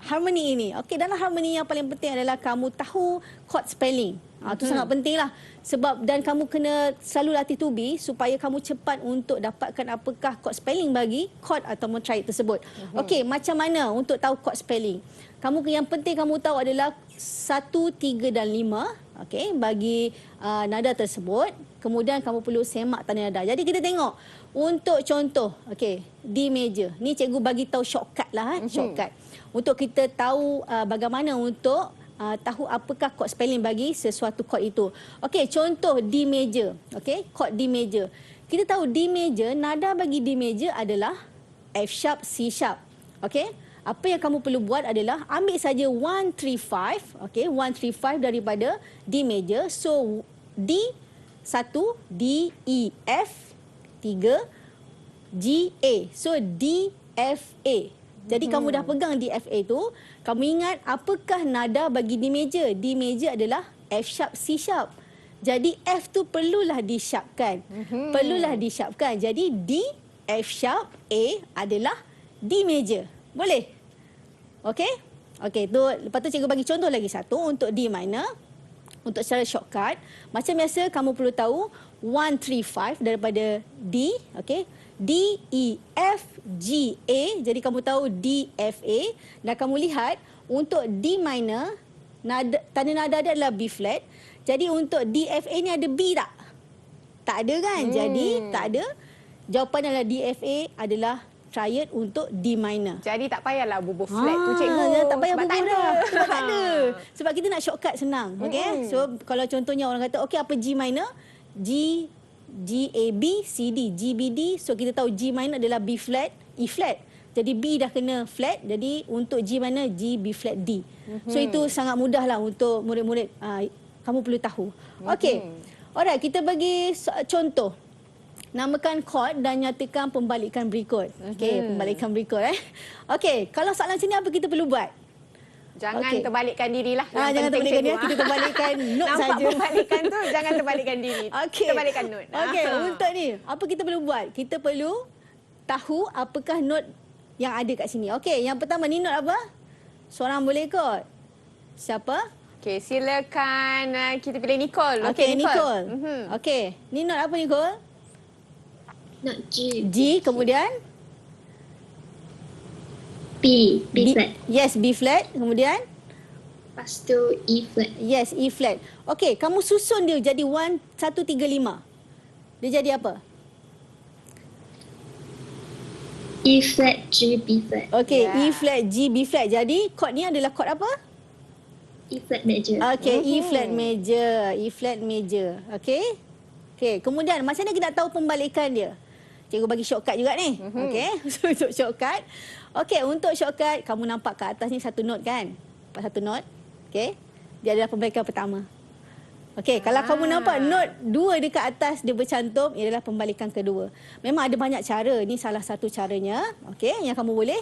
harmoni ini. Okey, dalam harmoni yang paling penting adalah kamu tahu chord spelling. Itu sangat pentinglah. Sebab dan kamu kena selalu latih tubi supaya kamu cepat untuk dapatkan apakah chord spelling bagi chord atau triad tersebut. Okey, macam mana untuk tahu chord spelling? Yang penting kamu tahu adalah 1, 3 dan 5. Okey, bagi nada tersebut. Kemudian kamu perlu semak tanda nada. Jadi kita tengok untuk contoh, okey, D major. Ni cikgu bagi tahu shortcut lah, shortcut. Untuk kita tahu bagaimana untuk tahu apakah chord spelling bagi sesuatu chord itu. Okey, contoh D major. Okey, chord D major. Kita tahu D major, nada bagi D major adalah F sharp, C sharp. Okey, apa yang kamu perlu buat adalah ambil saja 135, okey, 135 daripada D major. So D 1, D E F 3, G A. So D F A. Jadi kamu dah pegang D F A tu, kamu ingat apakah nada bagi D major? D major adalah F sharp, C sharp. Jadi F tu perlulah di-sharpkan. Perlulah di-sharpkan. Jadi D F sharp A adalah D major. Boleh? Okey? Okey, tu lepas tu cikgu bagi contoh lagi satu untuk D minor. Untuk secara shortcut, macam biasa kamu perlu tahu 135 daripada D, okey. D, E, F, G, A. Jadi kamu tahu D, F, A. Dan kamu lihat untuk D minor, tanda nada dia adalah B flat. Jadi untuk D, F, A ni ada B tak? Tak ada kan? Jadi tak ada. Jawapan adalah D, F, A adalah triad untuk D minor. Jadi tak payahlah bubuh flat tu cikgu. Tak payah Sebab bubuh tak ada. dah. Sebab tak ada. Sebab kita nak shortcut senang. Okay? So kalau contohnya orang kata, okay apa G minor? G, A, B, C, D. G, B, D. So kita tahu G minor adalah B flat, E flat. Jadi B dah kena flat. Jadi untuk G minor, G, B flat, D. So itu sangat mudah lah untuk murid-murid. Kamu perlu tahu. Okay. Alright, kita bagi contoh. Namakan chord dan nyatakan pembalikan berikut. Okey, pembalikan berikut Okey, kalau soalan sini apa kita perlu buat? Jangan terbalikkan dirilah. Jangan terbalikkan diri, kita terbalikkan note saja. Nampak pembalikan tu, jangan terbalikkan diri. Okey. Terbalikkan note. Okey, untuk ni, apa kita perlu buat? Kita perlu tahu apakah note yang ada kat sini. Okey, yang pertama ni note apa? Seorang boleh ikut. Siapa? Okey, silakan kita pilih Nicole. Okey, Nicole. Okey, ni note apa Nicole? Note G. G, kemudian? B flat. Yes, B flat. Kemudian? Lepas tu E flat. Yes, E flat. Okey, kamu susun dia jadi 1, 3, 5. Dia jadi apa? E flat, G, B flat. Okey, E flat, G, B flat. Jadi, chord ni adalah chord apa? E flat major. Okey, E flat major. E flat major. Okey? Okey, kemudian macam mana kita nak tahu pembalikan dia? Cikgu bagi shortcut juga ni. Okey, so untuk shortcut. Okey, untuk shortcut, kamu nampak kat atas ni satu note kan? Nampak satu note. Okey, dia adalah pembalikan pertama. Okey, kalau kamu nampak note 2 dekat atas dia bercantum, ia adalah pembalikan kedua. Memang ada banyak cara. Ini salah satu caranya. Okey, yang kamu boleh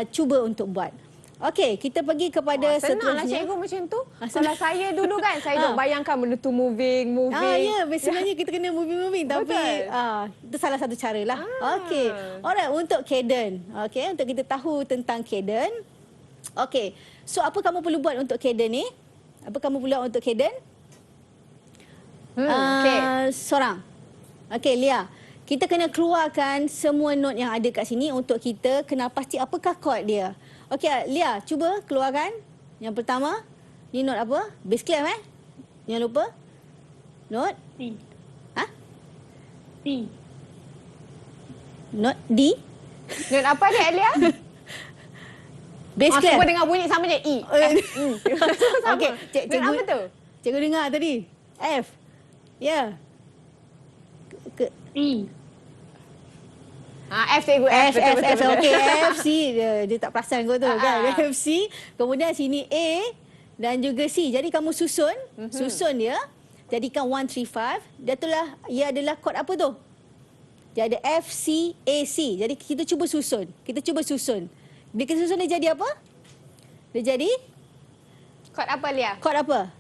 cuba untuk buat. Okey, kita pergi kepada senanglah seterusnya. cikgu macam tu. Kalau saya dulu kan, saya duk bayangkan benda tu moving. Ya, sebenarnya kita kena moving. Tapi itu salah satu cara lah. Okey. Alright, untuk cadence. Okey, untuk kita tahu tentang cadence. Okey. So, apa kamu perlu buat untuk cadence ni? Apa kamu perlu buat untuk cadence? Seorang. Okey, Lia. Kita kena keluarkan semua note yang ada kat sini untuk kita kena pasti apakah chord dia. Okey, Lia, cuba keluarkan. Yang pertama, ni note apa? Bass clef Jangan lupa. Note C. Ha? C. Note D. Note apa dia, Elia? Bass clef. Cuba dengar bunyi sama je. E. Okey, Note apa tu? Cikgu dengar tadi. F. Ya. C. F cikgu, F. F. Okey, F, C. Dia tak perasan kot tu kan. F, C. Kemudian sini A dan juga C. Jadi kamu susun dia. Jadikan 135. Ia adalah chord apa tu? Dia ada F, C, A, C. Jadi kita cuba susun. Bila kita susun dia jadi apa? Dia jadi? Chord apa, Lia? Chord apa?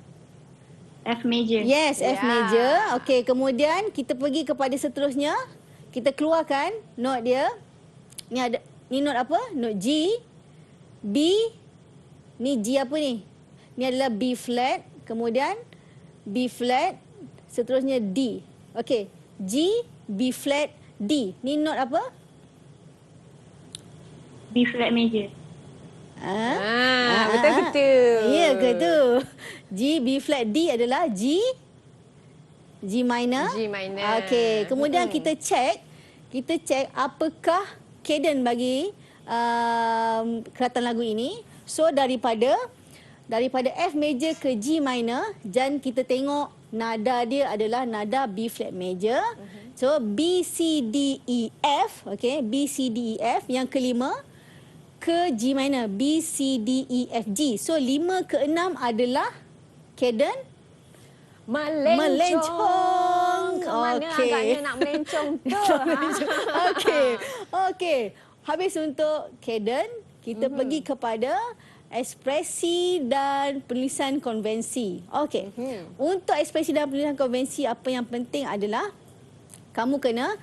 F major. Yes, F major. Okey, kemudian kita pergi kepada seterusnya. Kita keluarkan note dia. Ni note apa? Note G, B. Ni G apa ni? Ni adalah B flat, kemudian B flat, seterusnya D. Okey, G, B flat, D. Ni note apa? B flat major. Betul-betul. Ya ke tu? G, B flat, D adalah G minor. G minor. Okey, kemudian kita check apakah cadence bagi keratan lagu ini. So daripada F major ke G minor, dan kita tengok nada dia adalah nada B flat major. So B, C, D, E, F. Okey, B, C, D, E, F. Yang kelima ke G minor, B, C, D, E, F, G. So 5 ke 6 adalah cadence melencong. Kemana agaknya nak melencong tu? Okey. Habis untuk cadence, kita pergi kepada ekspresi dan penulisan konvensi. Okey. Untuk ekspresi dan penulisan konvensi, apa yang penting adalah kamu kena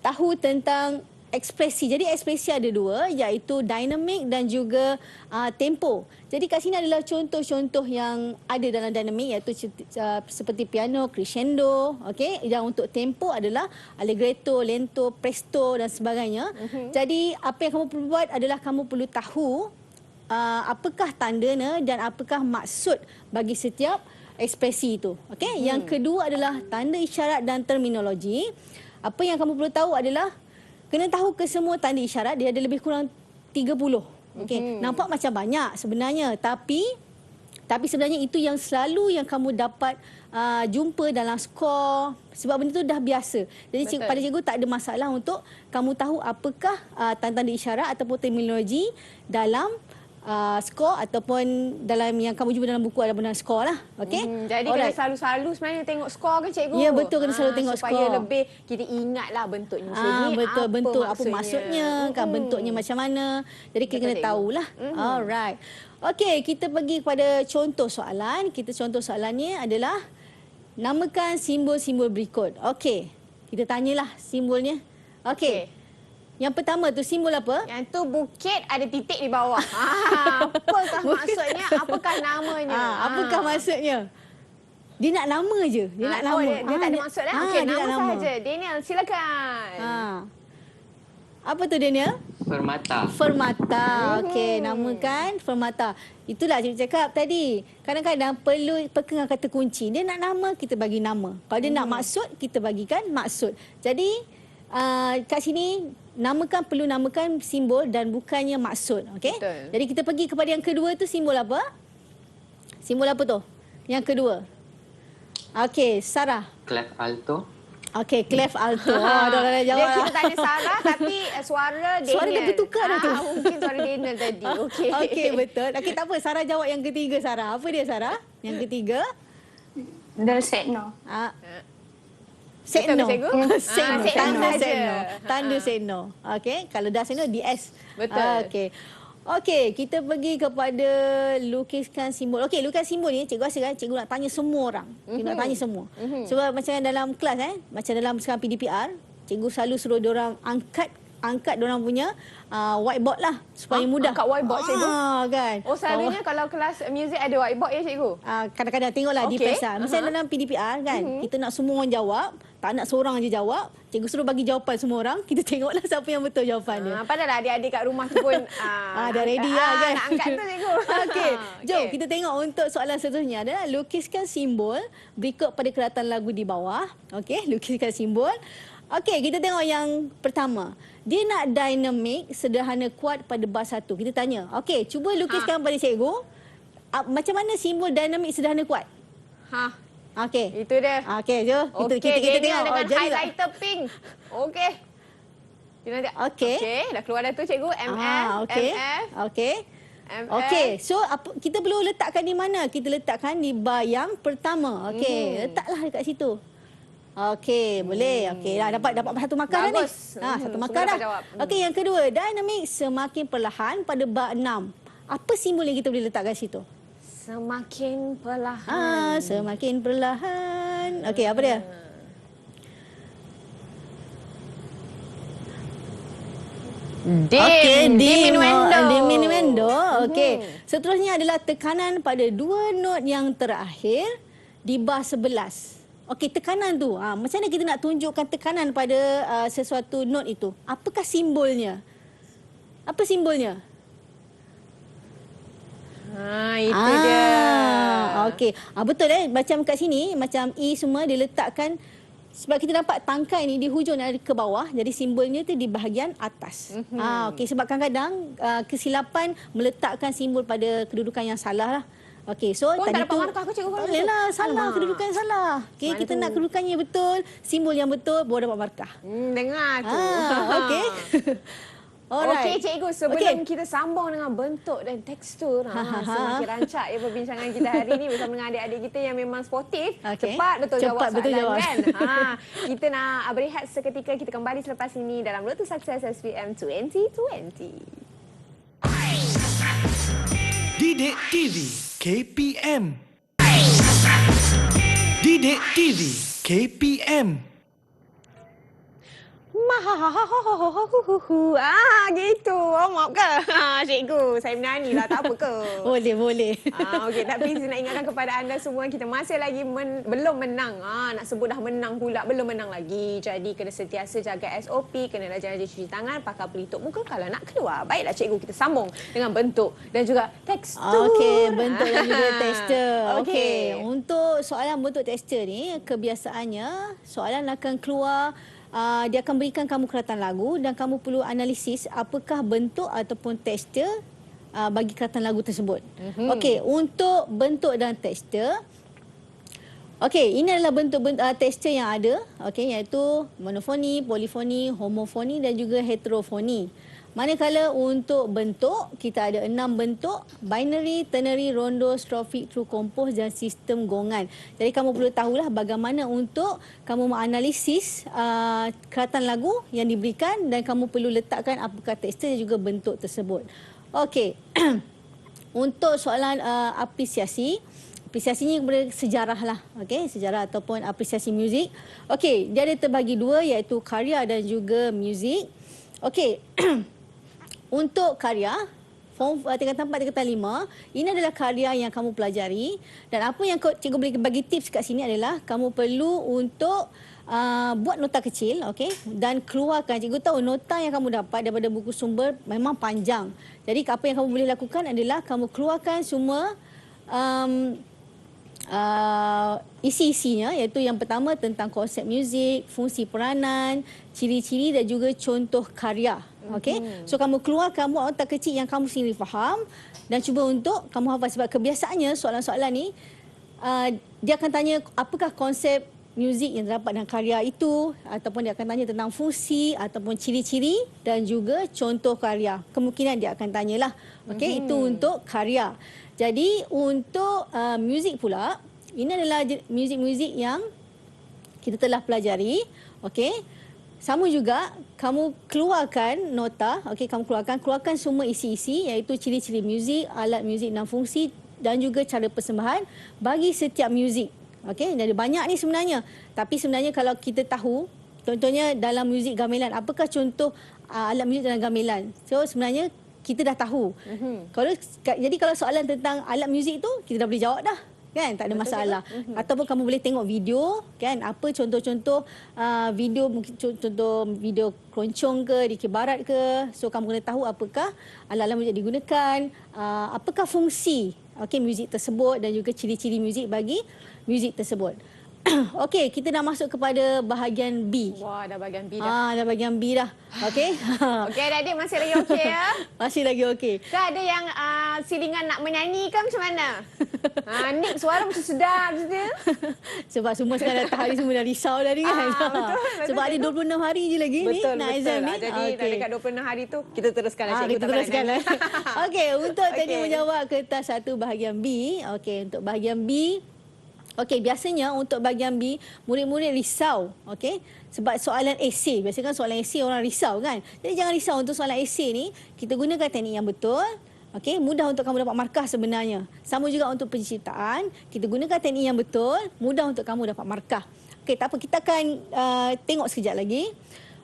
tahu tentang ekspresi. Jadi ekspresi ada dua, iaitu dynamic dan juga tempo. Jadi kat sini adalah contoh-contoh yang ada dalam dynamic, iaitu seperti piano, crescendo, okey. Dan untuk tempo adalah allegretto, lento, presto dan sebagainya. Jadi apa yang kamu perlu buat adalah kamu perlu tahu apakah tandanya dan apakah maksud bagi setiap ekspresi itu. Okey. Yang kedua adalah tanda isyarat dan terminologi. Apa yang kamu perlu tahu adalah kena tahu kesemua tanda isyarat. Dia ada lebih kurang 30. Okey. Nampak macam banyak sebenarnya, tapi sebenarnya itu yang selalu yang kamu dapat jumpa dalam skor, sebab benda tu dah biasa. Jadi pada cikgu tak ada masalah untuk kamu tahu apakah tanda-tanda isyarat ataupun terminologi dalam skor ataupun dalam yang kamu jumpa dalam buku ataupun dalam skor lah. Okey. Jadi kena selalu-selalu sebenarnya tengok skor kan cikgu? Ya, betul, kena selalu tengok skor. Supaya lebih kita ingatlah bentuknya macam ni. Betul, bentuk apa maksudnya, kan bentuknya macam mana. Jadi kita kena tahulah. Alright. Okey, kita pergi kepada contoh soalan. Contoh soalannya adalah namakan simbol-simbol berikut. Okey. Kita tanyalah simbolnya. Okey. Yang pertama tu simbol apa? Yang tu bukit ada titik di bawah. Apakah maksudnya? Apakah namanya? Apakah maksudnya? Dia nak nama je. Dia nak nama. Dia tak ada maksud dah. Okey, nama sahaja. Daniel, silakan. Apa tu Daniel? Fermata. Fermata. Okey, namakan fermata. Itulah cikgu cakap tadi. Kadang-kadang perlu pegang kata kunci. Dia nak nama, kita bagi nama. Kalau dia nak maksud, kita bagikan maksud. Jadi, kat sini perlu namakan simbol dan bukannya maksud. Okey? Jadi kita pergi kepada yang kedua tu, simbol apa? Simbol apa tu? Yang kedua. Okey, Sarah. Clef alto. Okey, clef alto. Dah jawab. Kita tanya Sarah tapi suara Daniel. Suara dia bertukar dah tu. Mungkin suara Daniel tadi. Okey. Okey, betul. Okey, tak apa. Sarah jawab yang ketiga, Sarah. Apa dia, Sarah? Yang ketiga? The set no. Say no. Tanda Tanda say no. Okey, kalau dah say no, DS. Betul. Okey, kita pergi kepada lukiskan simbol. Okey, lukiskan simbol ni cikgu rasa kan cikgu nak tanya semua orang. Cikgu nak tanya semua. Sebab macam dalam kelas macam dalam sekarang PDPR, cikgu selalu suruh diorang angkat diorang punya whiteboard lah supaya mudah. Angkat whiteboard cikgu? Kan. Oh, selalunya kalau kelas muzik ada whiteboard ya cikgu? Kadang-kadang tengoklah di PESA. Misalnya dalam PDPR kan, kita nak semua orang jawab, tak nak seorang je jawab. Cikgu suruh bagi jawapan semua orang, kita tengoklah siapa yang betul jawapan dia. Padahal adik-adik kat rumah tu pun dah ready lah kan. Nak angkat tu cikgu. Okey, jom kita tengok untuk soalan seterusnya adalah lukiskan simbol berikut pada keratan lagu di bawah. Okey, lukiskan simbol. Okey, kita tengok yang pertama. Dia nak dinamik, sederhana, kuat pada bar 1. Kita tanya. Okey, cuba lukiskan pada cikgu. Macam mana simbol dinamik, sederhana, kuat? Okey. Itu dia. Okey, jom. Kita tengok. Dengan highlighter pink. Okey. Okey. Okey, dah keluar dah tu cikgu. MF. Okey. Okey. MF. Okey, so kita perlu letakkan di mana? Kita letakkan di bar yang pertama. Okey, letaklah dekat situ. Okey, boleh. Okey, dah dapat satu markah dah ni. Satu markah dah. Okey, yang kedua, dinamik semakin perlahan pada bar 6. Apa simbol yang kita boleh letakkan situ? Semakin perlahan. Semakin perlahan. Okey, apa dia? Diminuendo. Okey. Seterusnya adalah tekanan pada dua not yang terakhir di bar 11. Okey, tekanan tu. Macam mana kita nak tunjukkan tekanan pada sesuatu not itu? Apakah simbolnya? Apa simbolnya? Itu dia. Okey. Betul macam kat sini, macam E semua diletakkan sebab kita nampak tangkai ni di hujung dan ke bawah. Jadi simbolnya tu di bahagian atas. Okey, sebab kadang-kadang kesilapan meletakkan simbol pada kedudukan yang salah lah. Okey, so tadi tak dapat markah aku cikgu kalau bolehlah, salah. Kedudukan salah. Okey, kita nak kedudukannya betul, simbol yang betul, baru dapat markah. Dengar tu. Okey. Okey cikgu, sebelum kita sambung dengan bentuk dan tekstur, semakin rancak perbincangan kita hari ini bersama dengan adik-adik kita yang memang sportif. Cepat betul jawab soalan kan. Kita nak berehat seketika, kita kembali selepas ini dalam Road to Success SPM 2020. Didik TV KPM. Didik TV KPM. Gitu. Oh, maaf ke? Cikgu, saya menyanyi lah, tak apa ke? Boleh. Okey, tapi saya nak ingatkan kepada anda semua, kita masih lagi belum menang. Nak sebut dah menang pula, belum menang lagi. Jadi kena sentiasa jaga SOP, kena rajin-rajin cuci tangan, pakai pelitup muka kalau nak keluar. Baiklah cikgu, kita sambung dengan bentuk dan juga tekstur. Okey, bentuk dan juga tekstur. Okey. Untuk soalan bentuk tekstur ni, kebiasaannya soalan akan keluar. Dia akan berikan kamu keratan lagu dan kamu perlu analisis apakah bentuk ataupun tekstur bagi keratan lagu tersebut. Okey, untuk bentuk dan tekstur. Okey, ini adalah bentuk-bentuk tekstur yang ada, okey, iaitu monofoni, polifoni, homofoni dan juga heterofoni. Manakala untuk bentuk, kita ada 6 bentuk: binary, ternary, rondo, strophic, true compose dan sistem gongan. Jadi kamu perlu tahulah bagaimana untuk kamu menganalisis keratan lagu yang diberikan dan kamu perlu letakkan apakah tekstur dan juga bentuk tersebut. Okey. Untuk soalan apresiasinya kepada sejarah lah, okey, sejarah ataupun apresiasi muzik. Okey, dia ada terbagi dua, iaitu karya dan juga muzik. Okey. Untuk karya, form tingkatan 4, tingkatan 5, ini adalah karya yang kamu pelajari dan apa yang cikgu boleh bagi tips kat sini adalah kamu perlu untuk buat nota kecil, okey, dan keluarkan. Cikgu tahu nota yang kamu dapat daripada buku sumber memang panjang. Jadi apa yang kamu boleh lakukan adalah kamu keluarkan semua isi-isinya, iaitu yang pertama tentang konsep muzik, fungsi peranan, ciri-ciri dan juga contoh karya. Okey, so kamu keluarkan buat nota kecil yang kamu sendiri faham dan cuba untuk kamu hafal, sebab kebiasaannya soalan-soalan ni dia akan tanya apakah konsep muzik yang terdapat dalam karya itu, ataupun dia akan tanya tentang fungsi ataupun ciri-ciri dan juga contoh karya. Kemungkinan dia akan tanyalah. Okey, itu untuk karya. Jadi untuk muzik pula, ini adalah muzik-muzik yang kita telah pelajari. Okey, sama juga kamu keluarkan nota. Okey, kamu keluarkan semua isi-isi, iaitu ciri-ciri muzik, alat muzik dan fungsi dan juga cara persembahan bagi setiap muzik. Okey, jadi banyak ni sebenarnya. Tapi sebenarnya kalau kita tahu, contohnya dalam muzik gamelan, apakah contoh alat muzik dalam gamelan? So sebenarnya kita dah tahu. Jadi kalau soalan tentang alat muzik tu, kita dah boleh jawab dah. Kan, tak ada masalah. Ataupun kamu boleh tengok video, kan, apa contoh-contoh video, mungkin contoh video keroncong ke, dikir barat ke. So kamu kena tahu apakah alat-alat muzik digunakan, apakah fungsi muzik tersebut dan juga ciri-ciri muzik bagi muzik tersebut. Okey, kita dah masuk kepada bahagian B. Wah, dah bahagian B dah. Dah bahagian B dah. Okey. Okey, adik-adik masih lagi okey ya? Masih lagi okey. Ke ada yang silingan nak menyanyi ke macam mana? Nik suara macam sedap je. Sebab semua sekarang datang hari semua dah risau dah ni kan. Betul. Sebab ada 26 hari je lagi ni nak exam ni. Jadi dah dekat 26 hari tu kita teruskan lah cikgu. Kita teruskan lah. Okey, untuk tadi menjawab kertas 1 bahagian B. Okey, untuk bahagian B. Okey, biasanya untuk bahagian B, murid-murid risau, okey? Sebab soalan esei, biasanya kan soalan esei orang risau kan? Jadi jangan risau, untuk soalan esei ni, kita gunakan teknik yang betul, okey? Mudah untuk kamu dapat markah sebenarnya. Sama juga untuk penciptaan, kita gunakan teknik yang betul, mudah untuk kamu dapat markah. Okey, tak apa, kita akan tengok sekejap lagi.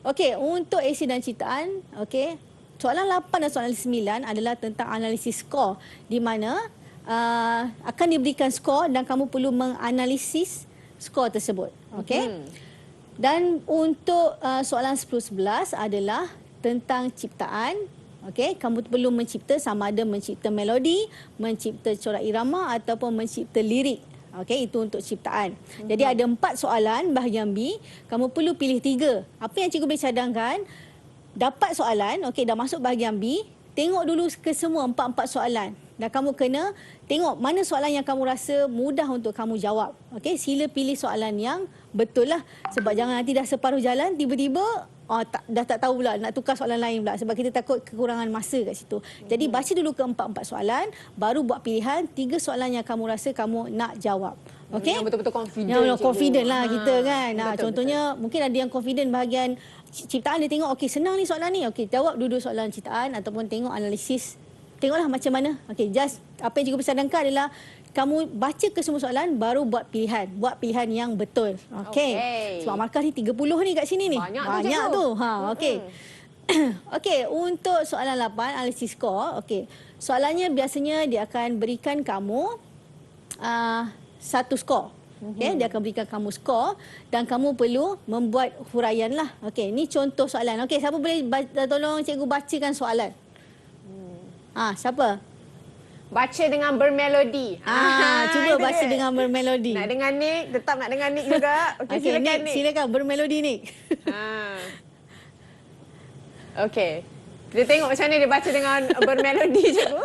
Okey, untuk esei dan ciptaan, okey, soalan 8 dan soalan 9 adalah tentang analisis skor, di mana akan diberikan skor dan kamu perlu menganalisis skor tersebut. Okey. Dan untuk soalan 10-11 adalah tentang ciptaan. Okey, kamu perlu mencipta, sama ada mencipta melodi, mencipta corak irama ataupun mencipta lirik. Okey, itu untuk ciptaan. Jadi ada 4 soalan bahagian B, kamu perlu pilih 3. Apa yang cikgu boleh cadangkan, dapat soalan, okey, dah masuk bahagian B, tengok dulu ke semua 4 soalan. Dan kamu kena tengok mana soalan yang kamu rasa mudah untuk kamu jawab. Okey, sila pilih soalan yang betul lah. Sebab jangan nanti dah separuh jalan, tiba-tiba dah tak tahu pula, nak tukar soalan lain pula. Sebab kita takut kekurangan masa kat situ. Jadi baca dulu ke 4 soalan, baru buat pilihan 3 soalan yang kamu rasa kamu nak jawab. Okey? Yang betul-betul confident. Yang confident lah kita kan. Contohnya mungkin ada yang confident bahagian ciptaan, dia tengok, okey senang ni soalan ni. Okey, jawab dulu soalan ciptaan ataupun tengok analisis. Tengoklah macam mana. Okey, just apa yang cikgu persadangkan adalah kamu baca ke semua soalan baru buat pilihan yang betul. Okey. Sebab markah ni 30 ni kat sini ni. Banyak tu. Okey. Okey, untuk soalan 8 analisis skor, okey. Soalannya biasanya dia akan berikan kamu satu skor. Okay, dia akan berikan kamu skor dan kamu perlu membuat huraian lah. Okey, ni contoh soalan. Okey, siapa boleh tolong cikgu bacakan soalan? Siapa? Baca dengan bermelodi. Cuba baca dengan bermelodi. Nak dengar Nick, tetap nak dengar Nick juga. Okey, silakan Nick. Silakan bermelodi Nick. Okey. Kita tengok macam mana dia baca dengan bermelodi cikgu.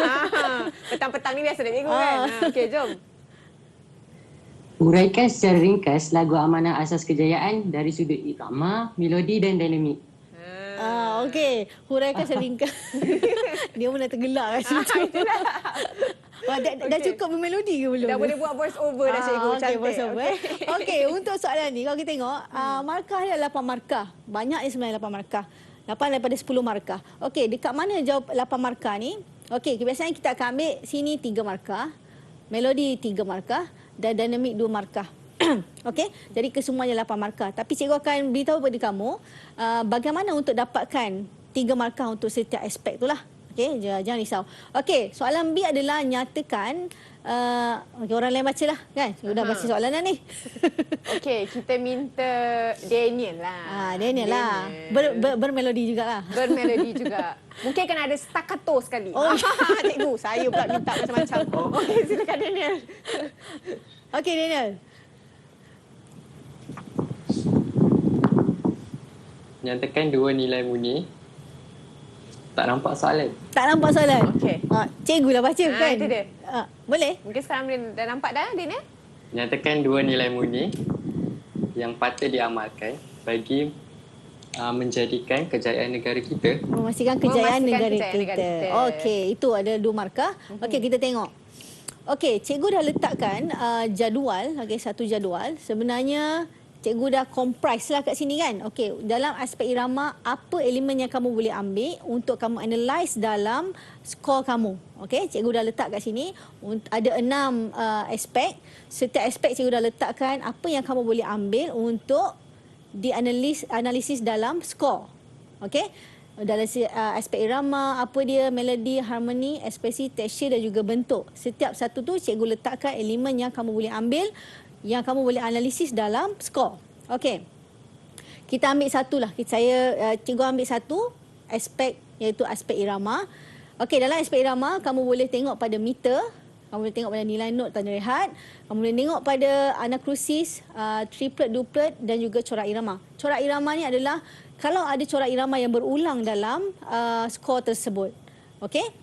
Petang-petang ni biasa dia cikgu kan. Okey, jom. Uraikan secara ringkas lagu Amanah Asas Kejayaan dari sudut irama, melodi dan dinamik. Okey. Huraikan secara ringkas. Dia pun dah tergelak kat situ. Dah cukup bermelodi ke belum? Dah boleh buat voice over dah cikgu. Cantik. Voice over. Okey, untuk soalan ni kalau kita tengok, markah dia 8 markah. Banyak ni sebenarnya 8 markah. 8 daripada 10 markah. Okey, dekat mana jawab 8 markah ni? Okey, biasanya kita akan ambil sini 3 markah, melodi 3 markah dan dinamik 2 markah. Okey, jadi kesemuanya 8 markah. Tapi cikgu akan beritahu kepada kamu bagaimana untuk dapatkan 3 markah untuk setiap aspek tu lah. Okey, jangan risau. Okey, soalan B adalah nyatakan orang lain bacalah kan. Cikgu dah baca soalan dah ni. Okey, kita minta Daniel lah. Daniel lah. Bermelodi jugalah. Bermelodi juga. Mungkin kena ada staccato sekali. Cikgu, saya pula minta macam-macam. Okey, silakan Daniel. Okey, Daniel. Nyatakan 2 nilai murni. Tak nampak soalan. Tak nampak soalan? Okey. Cikgu lah baca kan? Itu dia. Boleh? Mungkin sekarang dah nampak dah, Daniel? Nyatakan 2 nilai murni yang patut diamalkan bagi menjadikan kejayaan negara kita. Memastikan kejayaan negara kita. Okey, itu ada 2 markah. Okey, kita tengok. Okey, cikgu dah letakkan jadual, satu jadual. Sebenarnya cikgu dah comprise lah kat sini kan. Okey, dalam aspek irama, apa elemen yang kamu boleh ambil untuk kamu analyse dalam skor kamu. Okey, cikgu dah letak kat sini. Ada 6 aspek. Setiap aspek cikgu dah letakkan apa yang kamu boleh ambil untuk dianalisis dalam skor. Okey, dalam aspek irama, apa dia, melodi, harmoni, ekspresi, tekstur dan juga bentuk. Setiap satu tu cikgu letakkan elemen yang kamu boleh ambil, yang kamu boleh analisis dalam skor. Okey. Kita ambil satulah. Cikgu ambil satu aspek, iaitu aspek irama. Okey, dalam aspek irama kamu boleh tengok pada meter, kamu boleh tengok pada nilai not tanda rehat, kamu boleh tengok pada anakrusis, triplet, duplet dan juga corak irama. Corak irama ni adalah kalau ada corak irama yang berulang dalam skor tersebut. Okey?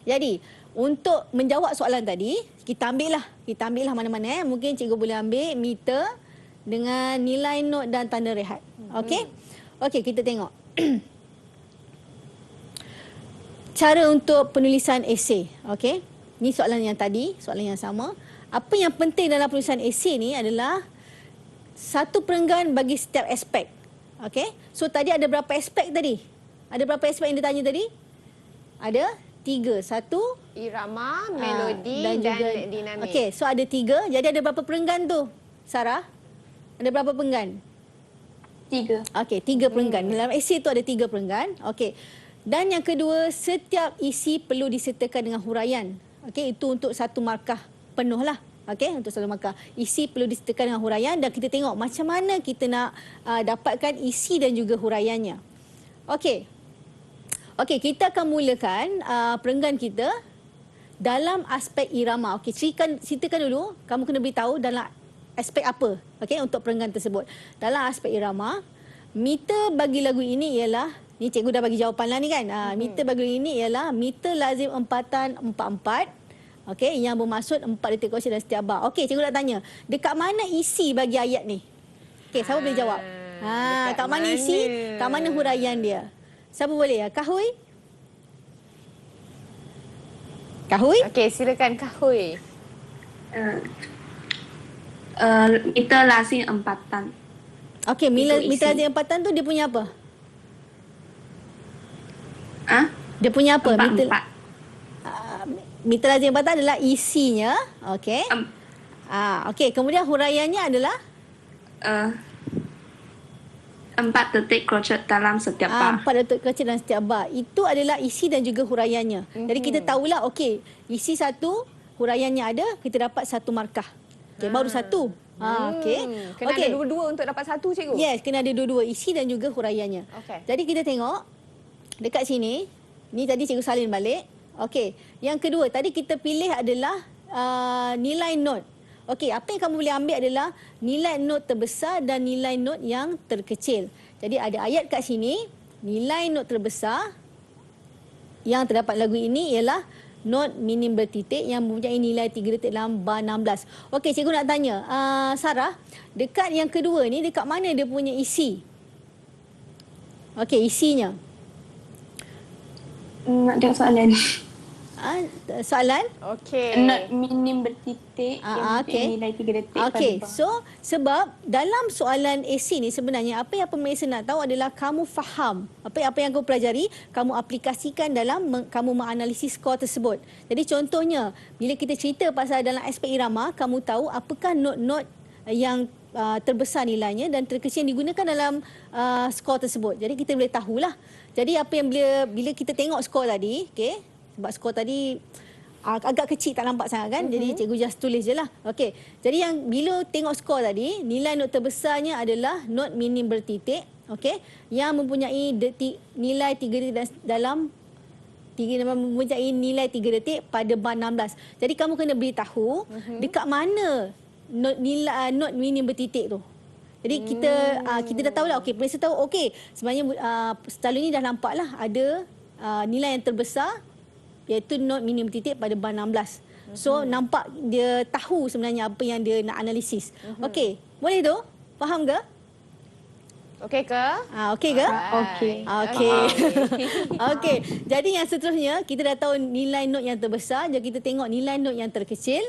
Jadi, untuk menjawab soalan tadi, kita ambil lah mana-mana. Mungkin cikgu boleh ambil meter dengan nilai not dan tanda rehat. Okey? Okey, kita tengok. Cara untuk penulisan esei. Okey? Ni soalan yang tadi, soalan yang sama. Apa yang penting dalam penulisan esei ni adalah satu perenggan bagi setiap aspek. Okey? So, tadi ada berapa aspek tadi? Ada berapa aspek yang ditanya tadi? Ada 3. Satu, irama, melodi dan dinamik. Okey, so ada 3. Jadi ada berapa perenggan tu, Sarah? Ada berapa perenggan? 3. Okey, 3 perenggan. Dalam esei tu ada 3 perenggan. Okey. Dan yang kedua, setiap isi perlu disertakan dengan huraian. Okey, itu untuk satu markah penuh lah. Okey, untuk satu markah. Isi perlu disertakan dengan huraian dan kita tengok macam mana kita nak dapatkan isi dan juga huraiannya. Okey. Okey, kita akan mulakan perenggan kita dalam aspek irama. Okey, ceritakan dulu, kamu kena beritahu dalam aspek apa, okey, untuk perenggan tersebut. Dalam aspek irama, meter bagi lagu ini ialah, ni cikgu dah bagi jawapan lah ni kan. Meter bagi lagu ini ialah meter lazim empatan 4/4. Okey, yang bermaksud 4 detik kosong dan setiap bar. Okey, cikgu nak tanya, dekat mana isi bagi ayat ni? Okey, siapa boleh jawab? Kat mana isi, kat mana huraian dia? Siapa boleh ya? Kahui? Kahui? Okey, silakan Kahui. Meter lazim empatan. Okey, meter lazim empatan tu dia punya apa? Dia punya apa? 4/4. Mitra lazim yang patah adalah isinya. Okey. Okey, kemudian huraiannya adalah 4 detik crochet dalam setiap bar. 4 detik crochet dalam setiap bar. Itu adalah isi dan juga huraiannya. Jadi kita tahulah, okey, isi satu, huraiannya ada, kita dapat satu markah. Okey, baru satu. Okey. Kena ada dua-dua untuk dapat satu, cikgu? Yes, kena ada dua-dua, isi dan juga huraiannya. Okey. Jadi kita tengok dekat sini, ni tadi cikgu salin balik. Okey, yang kedua tadi kita pilih adalah nilai not. Okey, apa yang kamu boleh ambil adalah nilai not terbesar dan nilai not yang terkecil. Jadi ada ayat kat sini, nilai not terbesar yang terdapat lagu ini ialah not minim bertitik yang mempunyai nilai 3 detik dalam bar 16. Okey, cikgu nak tanya, Sarah, dekat yang kedua ni, dekat mana dia punya isi? Okey, isinya. Nak tengok soalan. Soalan? Okey. Not minim bertitik yang okey. nilai 3 detik. Okey, pada bar. so sebab dalam soalan esei ni sebenarnya apa yang pemirsa nak tahu adalah kamu faham apa yang kamu pelajari, kamu aplikasikan dalam kamu menganalisis skor tersebut. Jadi contohnya, bila kita cerita pasal dalam aspek irama, kamu tahu apakah not-not yang terbesar nilainya dan terkecil yang digunakan dalam skor tersebut. Jadi kita boleh tahulah. Jadi apa yang bila kita tengok skor tadi, okey, sebab skor tadi agak kecil, tak nampak sangat kan. Jadi cikgu just tulis je lah. Okey. Jadi yang bila tengok skor tadi, nilai not terbesarnya adalah not minim bertitik. Okey. Yang mempunyai nilai 3 detik dalam mempunyai nilai 3 detik pada bar 16. Jadi kamu kena beritahu dekat mana not minim bertitik tu. Jadi kita dah tahulah, okey, pemirsa tahu, okey, sebenarnya selalu ni dah nampaklah ada nilai yang terbesar iaitu not minim titik pada bar 16. So nampak dia tahu sebenarnya apa yang dia nak analisis. Okey, boleh tu? Faham ke? Okey ke? Okey ke? Okey. Okey. Okey. Jadi yang seterusnya kita dah tahu nilai not yang terbesar, jadi kita tengok nilai not yang terkecil.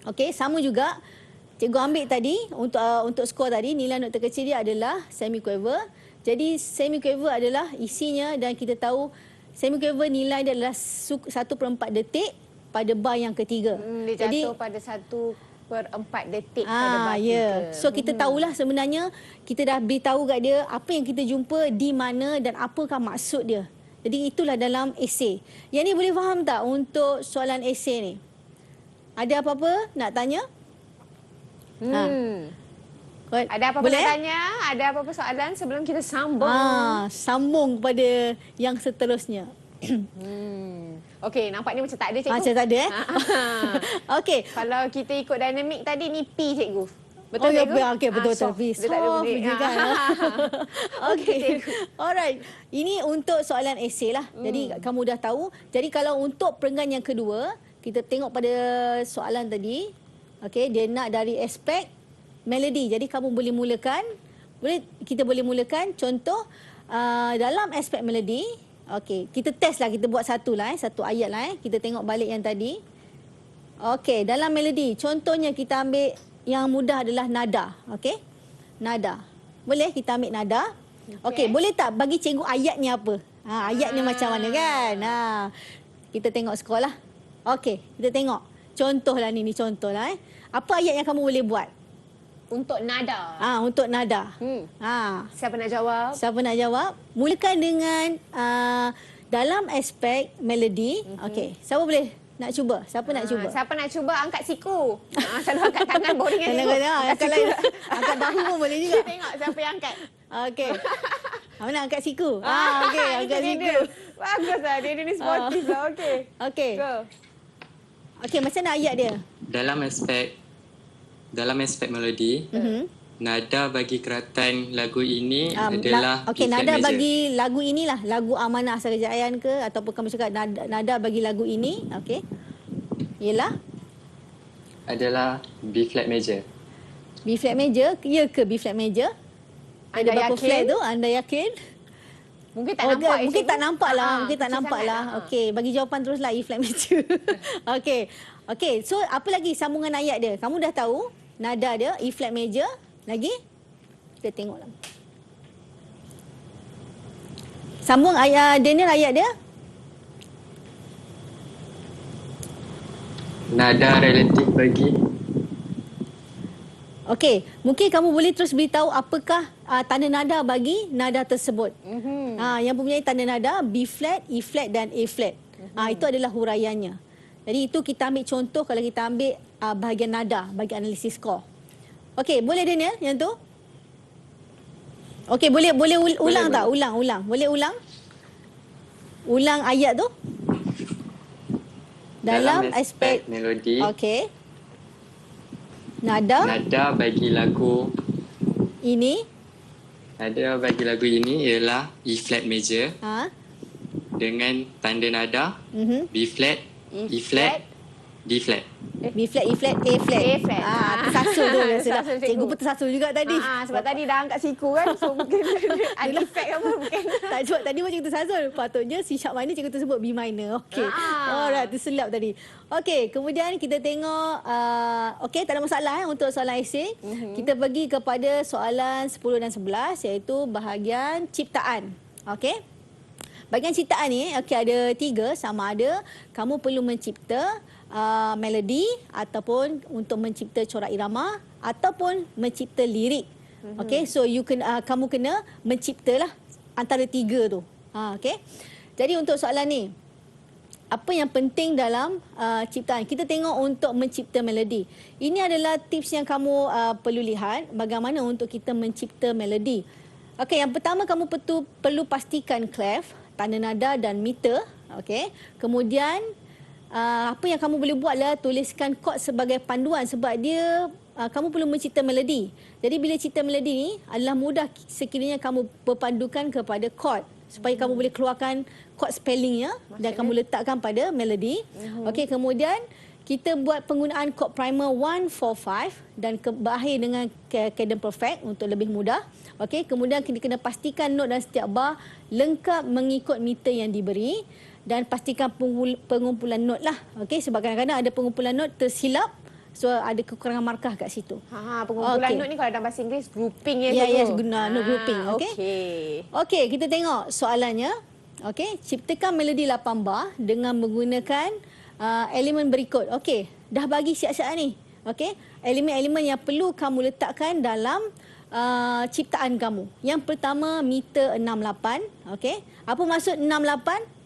Okey, sama juga cikgu ambil tadi untuk skor tadi, nilai not terkecil dia adalah semiquaver. Jadi semiquaver adalah isinya dan kita tahu semiquaver nilai dia adalah 1/4 detik pada bar yang ketiga. Dia jatuh pada 1/4 detik pada bar ya. So kita tahulah sebenarnya, kita dah beritahu kat dia apa yang kita jumpa di mana dan apakah maksud dia. Jadi itulah dalam esei. Yang ni boleh faham tak untuk soalan esei ni? Ada apa-apa nak tanya? Ada apa-apa nak tanya? Ada apa-apa soalan sebelum kita sambung? Sambung kepada yang seterusnya. Okey, nampaknya macam tak ada, cikgu. Macam tak ada Okey. Kalau kita ikut dinamik tadi, ni P, cikgu. Betul, cikgu? Okey, betul-betul. Dia tak ada bunyi. Okey. Alright. Ini untuk soalan esei lah. Jadi kamu dah tahu. Jadi kalau untuk perenggan yang kedua, kita tengok pada soalan tadi. Okey, dia nak dari aspek melodi. Jadi kamu boleh mulakan, kita boleh mulakan contoh dalam aspek melodi. Okey, kita test lah, kita buat satu ayat lah. Kita tengok balik yang tadi. Okey, dalam melodi, contohnya kita ambil yang mudah adalah nada. Okey, nada. Boleh kita ambil nada. Okey, boleh tak bagi cikgu ayatnya apa? Ayatnya macam mana kan? Kita tengok sekolah. Okey, kita tengok. Contohlah ni contoh lah. Apa ayat yang kamu boleh buat? Untuk nada. Untuk nada. Siapa nak jawab? Siapa nak jawab? Mulakan dengan dalam aspek melodi. Okey, siapa boleh nak cuba? Siapa nak cuba? Siapa nak cuba angkat siku? Selalu angkat tangan boring kan cikgu. Angkat bahu pun boleh juga. Tengok siapa yang angkat. Okey. Mana angkat siku? Okey, angkat siku. Bagus lah, dia ni sportif lah. Okey. Okey. Go. Okey, macam mana ayat dia? Dalam aspek melodi, nada bagi keratan lagu ini adalah okey, B-flat nada major. bagi lagu inilah, lagu Amanah Asal Kejayaan ke, ataupun kamu cakap nada bagi lagu ini, okey. Ialah adalah B-flat major. B-flat major, ya ke B-flat major? Anda Ada berapa yakin? flat tu? Anda yakin? Mungkin tak nampak. Mungkin tak nampak lah. Mungkin tak kecil nampak sangat lah. Okey, bagi jawapan teruslah E flat major. Okey. Okey, so apa lagi sambungan ayat dia? Kamu dah tahu nada dia E flat major. Lagi? Kita tengoklah. Sambung ayat Daniel, ayat dia. Nada relatif bagi Okey, mungkin kamu boleh terus beritahu apakah tanda nada bagi nada tersebut. Yang mempunyai tanda nada B flat, E flat dan A flat. Itu adalah huraiannya. Jadi itu kita ambil contoh kalau kita ambil bahagian nada bagi analisis skor. Okey, boleh Daniel yang tu? Okey, boleh ulang tak? Ulang. Boleh ulang? Ulang ayat tu? Dalam aspek melodi. Okey. Nada Bagi lagu ini ialah E flat major dengan tanda nada B flat, E flat, D flat. B flat, E flat, A flat. A flat. Tersasul tu sudah. Tersasul, Cikgu pun tersasul juga tadi. Sebab tadi dah angkat siku kan. So mungkin ada efek apa mungkin. Tak sebab tadi pun cikgu tersasul. Patutnya C sharp minor cikgu tersebut B minor. Okey. Alright, terselap tadi. Okey, kemudian kita tengok okey, tak ada masalah untuk soalan esei. Kita pergi kepada soalan 10 dan 11 iaitu bahagian ciptaan. Okey. Bahagian ciptaan ni okey ada 3, sama ada kamu perlu mencipta melodi ataupun untuk mencipta corak irama ataupun mencipta lirik. Okey, so kamu kena menciptalah antara 3 tu. Okey. Jadi untuk soalan ni, apa yang penting dalam ciptaan? Kita tengok untuk mencipta melodi. Ini adalah tips yang kamu perlu lihat bagaimana untuk kita mencipta melodi. Okey, yang pertama kamu perlu pastikan clef, tanda nada dan meter. Okey. Kemudian apa yang kamu boleh buat adalah tuliskan chord sebagai panduan sebab dia kamu perlu mencipta melodi. Jadi bila cipta melodi ni adalah mudah sekiranya kamu berpandukan kepada chord supaya kamu boleh keluarkan chord spellingnya dan kamu letakkan pada melodi. Okey, kemudian kita buat penggunaan chord primer 1, 4, 5 dan berakhir dengan cadence perfect untuk lebih mudah. Okey, kemudian kita kena pastikan not dan setiap bar lengkap mengikut meter yang diberi. Dan pastikan pengumpulan not lah. Okey, sebab kadang-kadang ada pengumpulan not tersilap. So ada kekurangan markah kat situ. Pengumpulan not ni kalau dalam bahasa Inggeris grouping ya. Yes, guna not grouping. Okey. Okey, kita tengok soalannya. Okey, ciptakan melodi 8 bar dengan menggunakan elemen berikut. Okey, dah bagi siap-siap ni. Okey, elemen-elemen yang perlu kamu letakkan dalam ciptaan kamu. Yang pertama meter 68. Okey, apa maksud 68?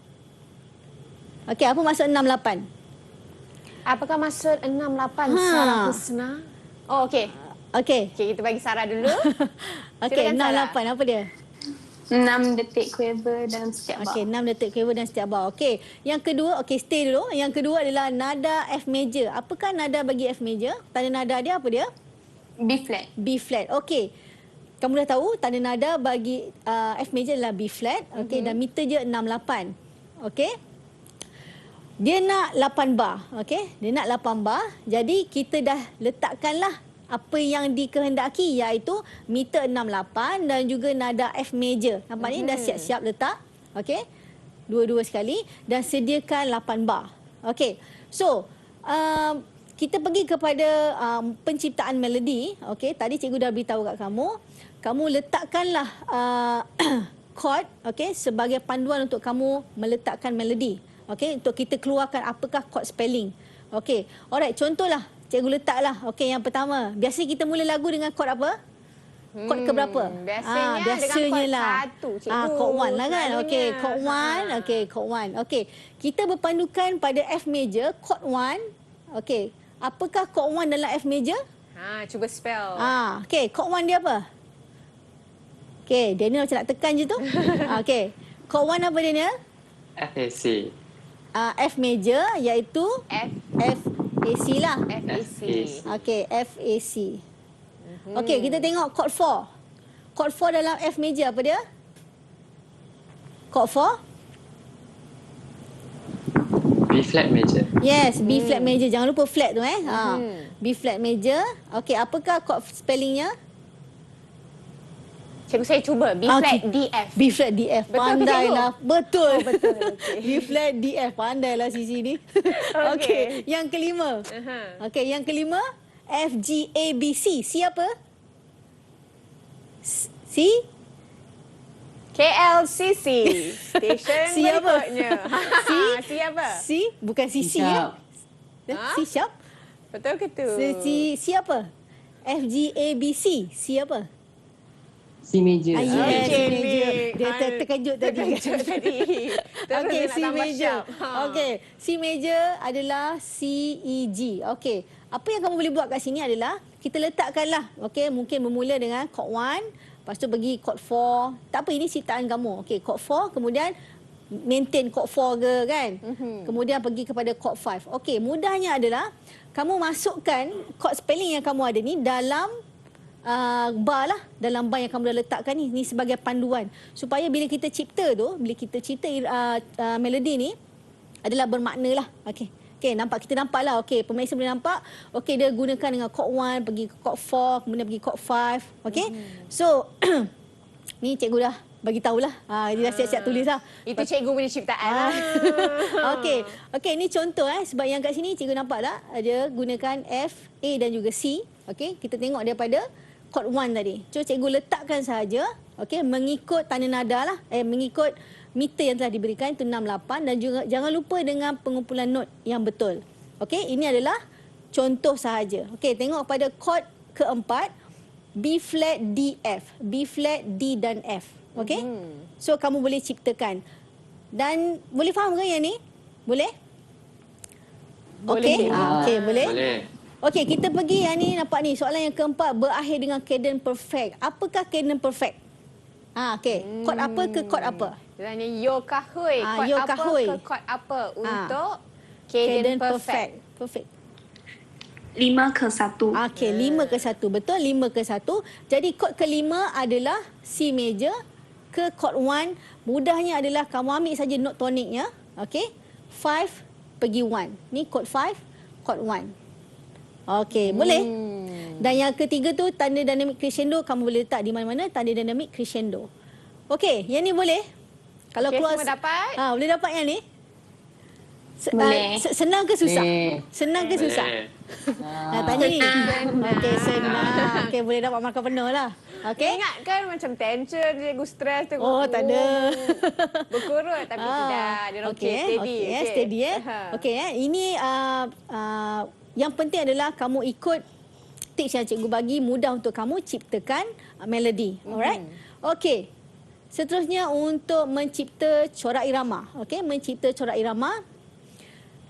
Okey, apa maksud 68? Apakah maksud 68 Sarah Husna? Oh, okey. Okey. Okey, kita bagi Sarah dulu. Okey, 68 apa dia? 6 detik quiver dalam setiap bar. Okey, 6 detik quiver dalam setiap bar. Okey. Yang kedua, okey stay dulu. Yang kedua adalah nada F major. Apakah nada bagi F major? Tanda nada dia apa dia? B flat. B flat. Okey. Kamu dah tahu tanda nada bagi F major adalah B flat. Okey, dan meter dia 68. Okey. Dia nak 8 bar. Okey, dia nak 8 bar. Jadi kita dah letakkanlah apa yang dikehendaki iaitu meter 68 dan juga nada F major. Nampak ni dah siap-siap letak. Okey. Dua-dua sekali dan sediakan 8 bar. Okey. So, kita pergi kepada penciptaan melodi. Okey, tadi cikgu dah beritahu kat kamu. Kamu letakkanlah chord okey sebagai panduan untuk kamu meletakkan melodi. Okey, untuk kita keluarkan apakah chord spelling. Okey, alright, contohlah cikgu letaklah. Okey, yang pertama, biasa kita mula lagu dengan chord apa? Chord ke berapa? Biasanya lah. dengan chord 1, cikgu. Chord 1 lah kan. Okey, chord 1. Okey, chord 1. Okey, kita berpandukan pada F major, chord 1. Okey, apakah chord 1 dalam F major? Cuba spell. Okey, chord 1 dia apa? Okey, Daniel macam nak tekan je tu. Okey, chord 1 apa Daniel? FAC. F major iaitu FAC lah. FAC. Okey, FAC. Okey, kita tengok chord 4. Chord 4 dalam F major apa dia? Chord 4? B flat major. Yes, B flat major. Jangan lupa flat tu B flat major. Okey, apakah chord spellingnya? Cikgu saya cuba B flat DF. B flat DF. Pandailah. Betul. Okay. B flat DF. Pandailah Sisi ni. Okey, yang kelima. Okey, yang kelima F G A B C. C apa? C KLCC. Stesen C apa? berikutnya. C apa? C bukan CC ya. C sharp. Betul ke tu? C apa? F, G, A, B, C. C apa? C major. Yes, Okay, C major. Nick. Dia terkejut tadi. Terkejut tadi. Terus Okey, dia nak C tambah major. sharp. Okey, C major adalah C, E, G. Okey, apa yang kamu boleh buat kat sini adalah kita letakkanlah. Okey, mungkin bermula dengan chord 1, lepas tu pergi chord 4. Tak apa, ini ciptaan kamu. Okey, chord 4, kemudian maintain chord 4 ke kan. Kemudian pergi kepada chord 5. Okey, mudahnya adalah kamu masukkan chord spelling yang kamu ada ni dalam bar lah, dalam bar yang kamu dah letakkan ni. Ni sebagai panduan supaya bila kita cipta tu, bila kita cipta melodi ni adalah bermakna lah. Okey. Okey, kita nampak lah. Okey, pemirsa boleh nampak. Okey, dia gunakan dengan chord 1, pergi ke chord 4, kemudian pergi chord 5. Okey. So ni cikgu dah bagi tahulah. Dia dah siap-siap tulis lah. Itu cikgu punya ciptaan lah. Okey. Okey, ni contoh sebab yang kat sini cikgu nampak tak? Dia gunakan F, A dan juga C. Okey, kita tengok daripada chord 1 tadi. So cikgu letakkan sahaja, okey, mengikut tanda nada lah, mengikut meter yang telah diberikan itu 6/8 dan juga jangan lupa dengan pengumpulan not yang betul. Okey, ini adalah contoh sahaja. Okey, tengok pada chord keempat, B flat D F, B flat D dan F. Okey? So kamu boleh ciptakan. Dan boleh faham ke yang ni? Boleh? Okey, okey, boleh? Boleh. Okey, kita pergi yang ni, nampak ni soalan yang keempat berakhir dengan cadence perfect. Apakah cadence perfect? Okey. Chord apa ke chord apa? Sebenarnya yo kah hui. Chord yo apa kah hui. ke chord apa untuk cadence perfect. Perfect. 5/1. Okey, 5/1. Betul, 5/1. Jadi chord kelima adalah C major ke chord 1. Mudahnya adalah kamu ambil saja note toniknya. Okey. 5 pergi 1. Ni chord 5, chord 1. Okey, boleh? Dan yang ketiga tu tanda dinamik crescendo, kamu boleh letak di mana-mana tanda dinamik crescendo. Okey, yang ni boleh? Kalau Okey, keluar semua dapat? boleh dapat yang ni? Boleh. Senang ke susah? Boleh. Senang ke susah? Tanya ni. Okey, senang. Okey, boleh dapat markah penuh lah. Okey. Ingat kan macam tension, cikgu stres tu. Oh, tak ada. Berkurut tapi tidak. Dia okey, steady. Okey, steady Okey, ini yang penting adalah kamu ikut tips yang cikgu bagi, mudah untuk kamu ciptakan melodi. Alright? Okey. Seterusnya untuk mencipta corak irama. Okey, mencipta corak irama.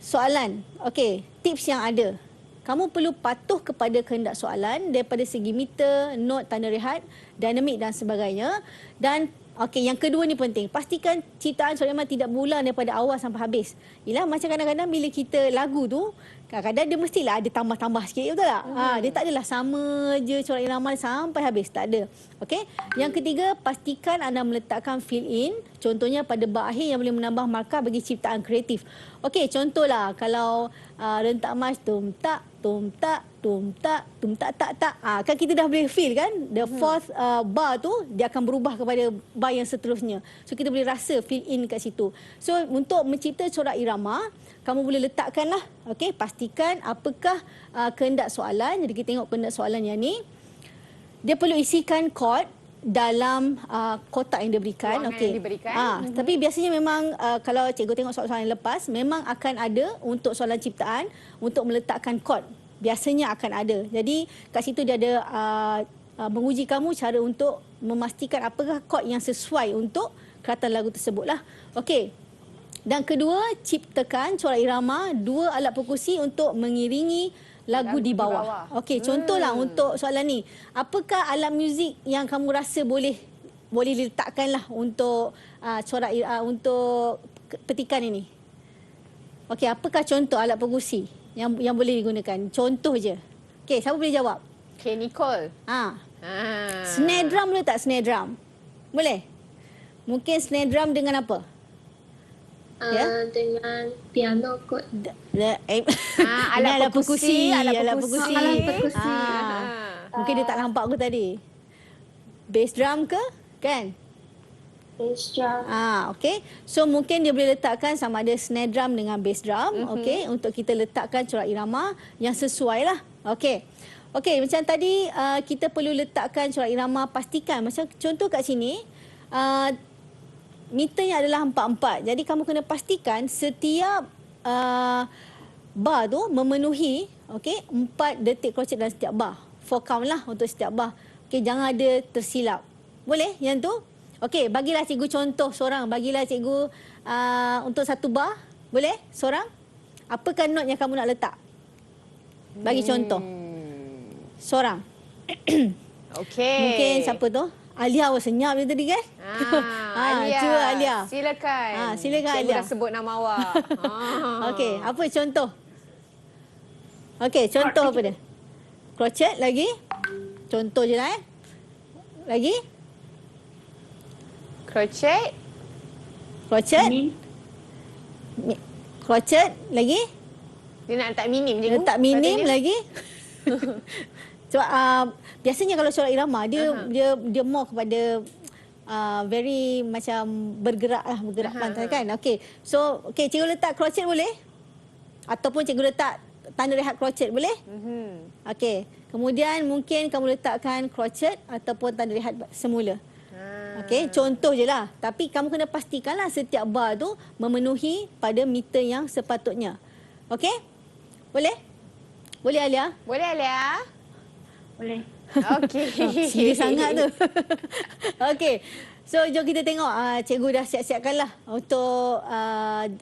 Soalan. Okey, tips yang ada. Kamu perlu patuh kepada kehendak soalan daripada segi meter, not, tanda rehat, dinamik dan sebagainya. Dan okey, yang kedua ni penting. Pastikan ciptaan corak irama tidak berulang daripada awal sampai habis. Ialah macam kadang-kadang bila kita lagu tu, kadang-kadang dia mestilah ada tambah-tambah sikit, betul tak? Dia tak adalah sama je corak irama sampai habis, tak ada. Okey. Yang ketiga, pastikan anda meletakkan fill in, contohnya pada bar akhir yang boleh menambah markah bagi ciptaan kreatif. Okey, contohlah kalau rentak mas tum tak tak. Kan kita dah boleh feel kan? The fourth bar tu dia akan berubah kepada bar yang seterusnya. So kita boleh rasa fill in kat situ. So untuk mencipta corak irama, kamu boleh letakkanlah. Okey, pastikan apakah kehendak soalan. Jadi kita tengok kehendak soalan yang ni. Dia perlu isikan chord dalam kotak yang diberikan. Okey. Diberikan. Tapi biasanya memang kalau cikgu tengok soalan yang lepas, memang akan ada untuk soalan ciptaan untuk meletakkan chord. Biasanya akan ada. Jadi kat situ dia ada menguji kamu cara untuk memastikan apakah chord yang sesuai untuk keratan lagu tersebutlah. Okey. Dan kedua, ciptakan corak irama 2 alat perkusi untuk mengiringi lagu di bawah. Okey, contohlah untuk soalan ni. Apakah alat muzik yang kamu rasa boleh diletakkanlah untuk corak untuk petikan ini? Okey, apakah contoh alat perkusi yang boleh digunakan? Contoh je. Okey, siapa boleh jawab? Okey, Nicole. Snare drum boleh tak? Snare drum. Boleh? Mungkin snare drum dengan apa? Dengan piano kot. Alat perkusi. Alat perkusi. Mungkin dia tak nampak aku tadi. Bass drum ke? Kan? Bass drum. Okey. So mungkin dia boleh letakkan sama ada snare drum dengan bass drum. Okey, untuk kita letakkan corak irama yang sesuai lah. Okey. Okey, macam tadi kita perlu letakkan corak irama, pastikan. Macam contoh kat sini, meternya adalah 4/4. Jadi kamu kena pastikan setiap bar tu memenuhi 4 detik crochet dalam setiap bar. 4 count lah untuk setiap bar. Okey, jangan ada tersilap. Boleh yang tu? Okey, bagilah cikgu contoh seorang. Bagilah cikgu untuk satu bar. Boleh? Seorang? Apakah note yang kamu nak letak? Bagi contoh. Seorang. Okey. Mungkin siapa tu? Alia senyap dia tadi kan? Alia. Cuba Alia. Silakan. Silakan Cikgu Alia. dah sebut nama awak. Okey, apa contoh? Okey, contoh apa dia? Crochet lagi. Contoh je lah Lagi. Crochet. Crochet. Crochet lagi. Dia nak letak minim je. Letak minim lagi. Sebab biasanya kalau solat irama dia more kepada very macam bergerak pantai kan. Okey. So cikgu letak crochet boleh? Ataupun cikgu letak tanda rehat crochet boleh? Okey. Kemudian mungkin kamu letakkan crochet ataupun tanda rehat semula. Okey, contoh je lah. Tapi kamu kena pastikanlah setiap bar tu memenuhi pada meter yang sepatutnya. Okey? Boleh? Boleh Alia? Boleh Alia? Boleh. Okey. Serius sangat tu. Okey. So, jom kita tengok. Cikgu dah siap-siapkan lah untuk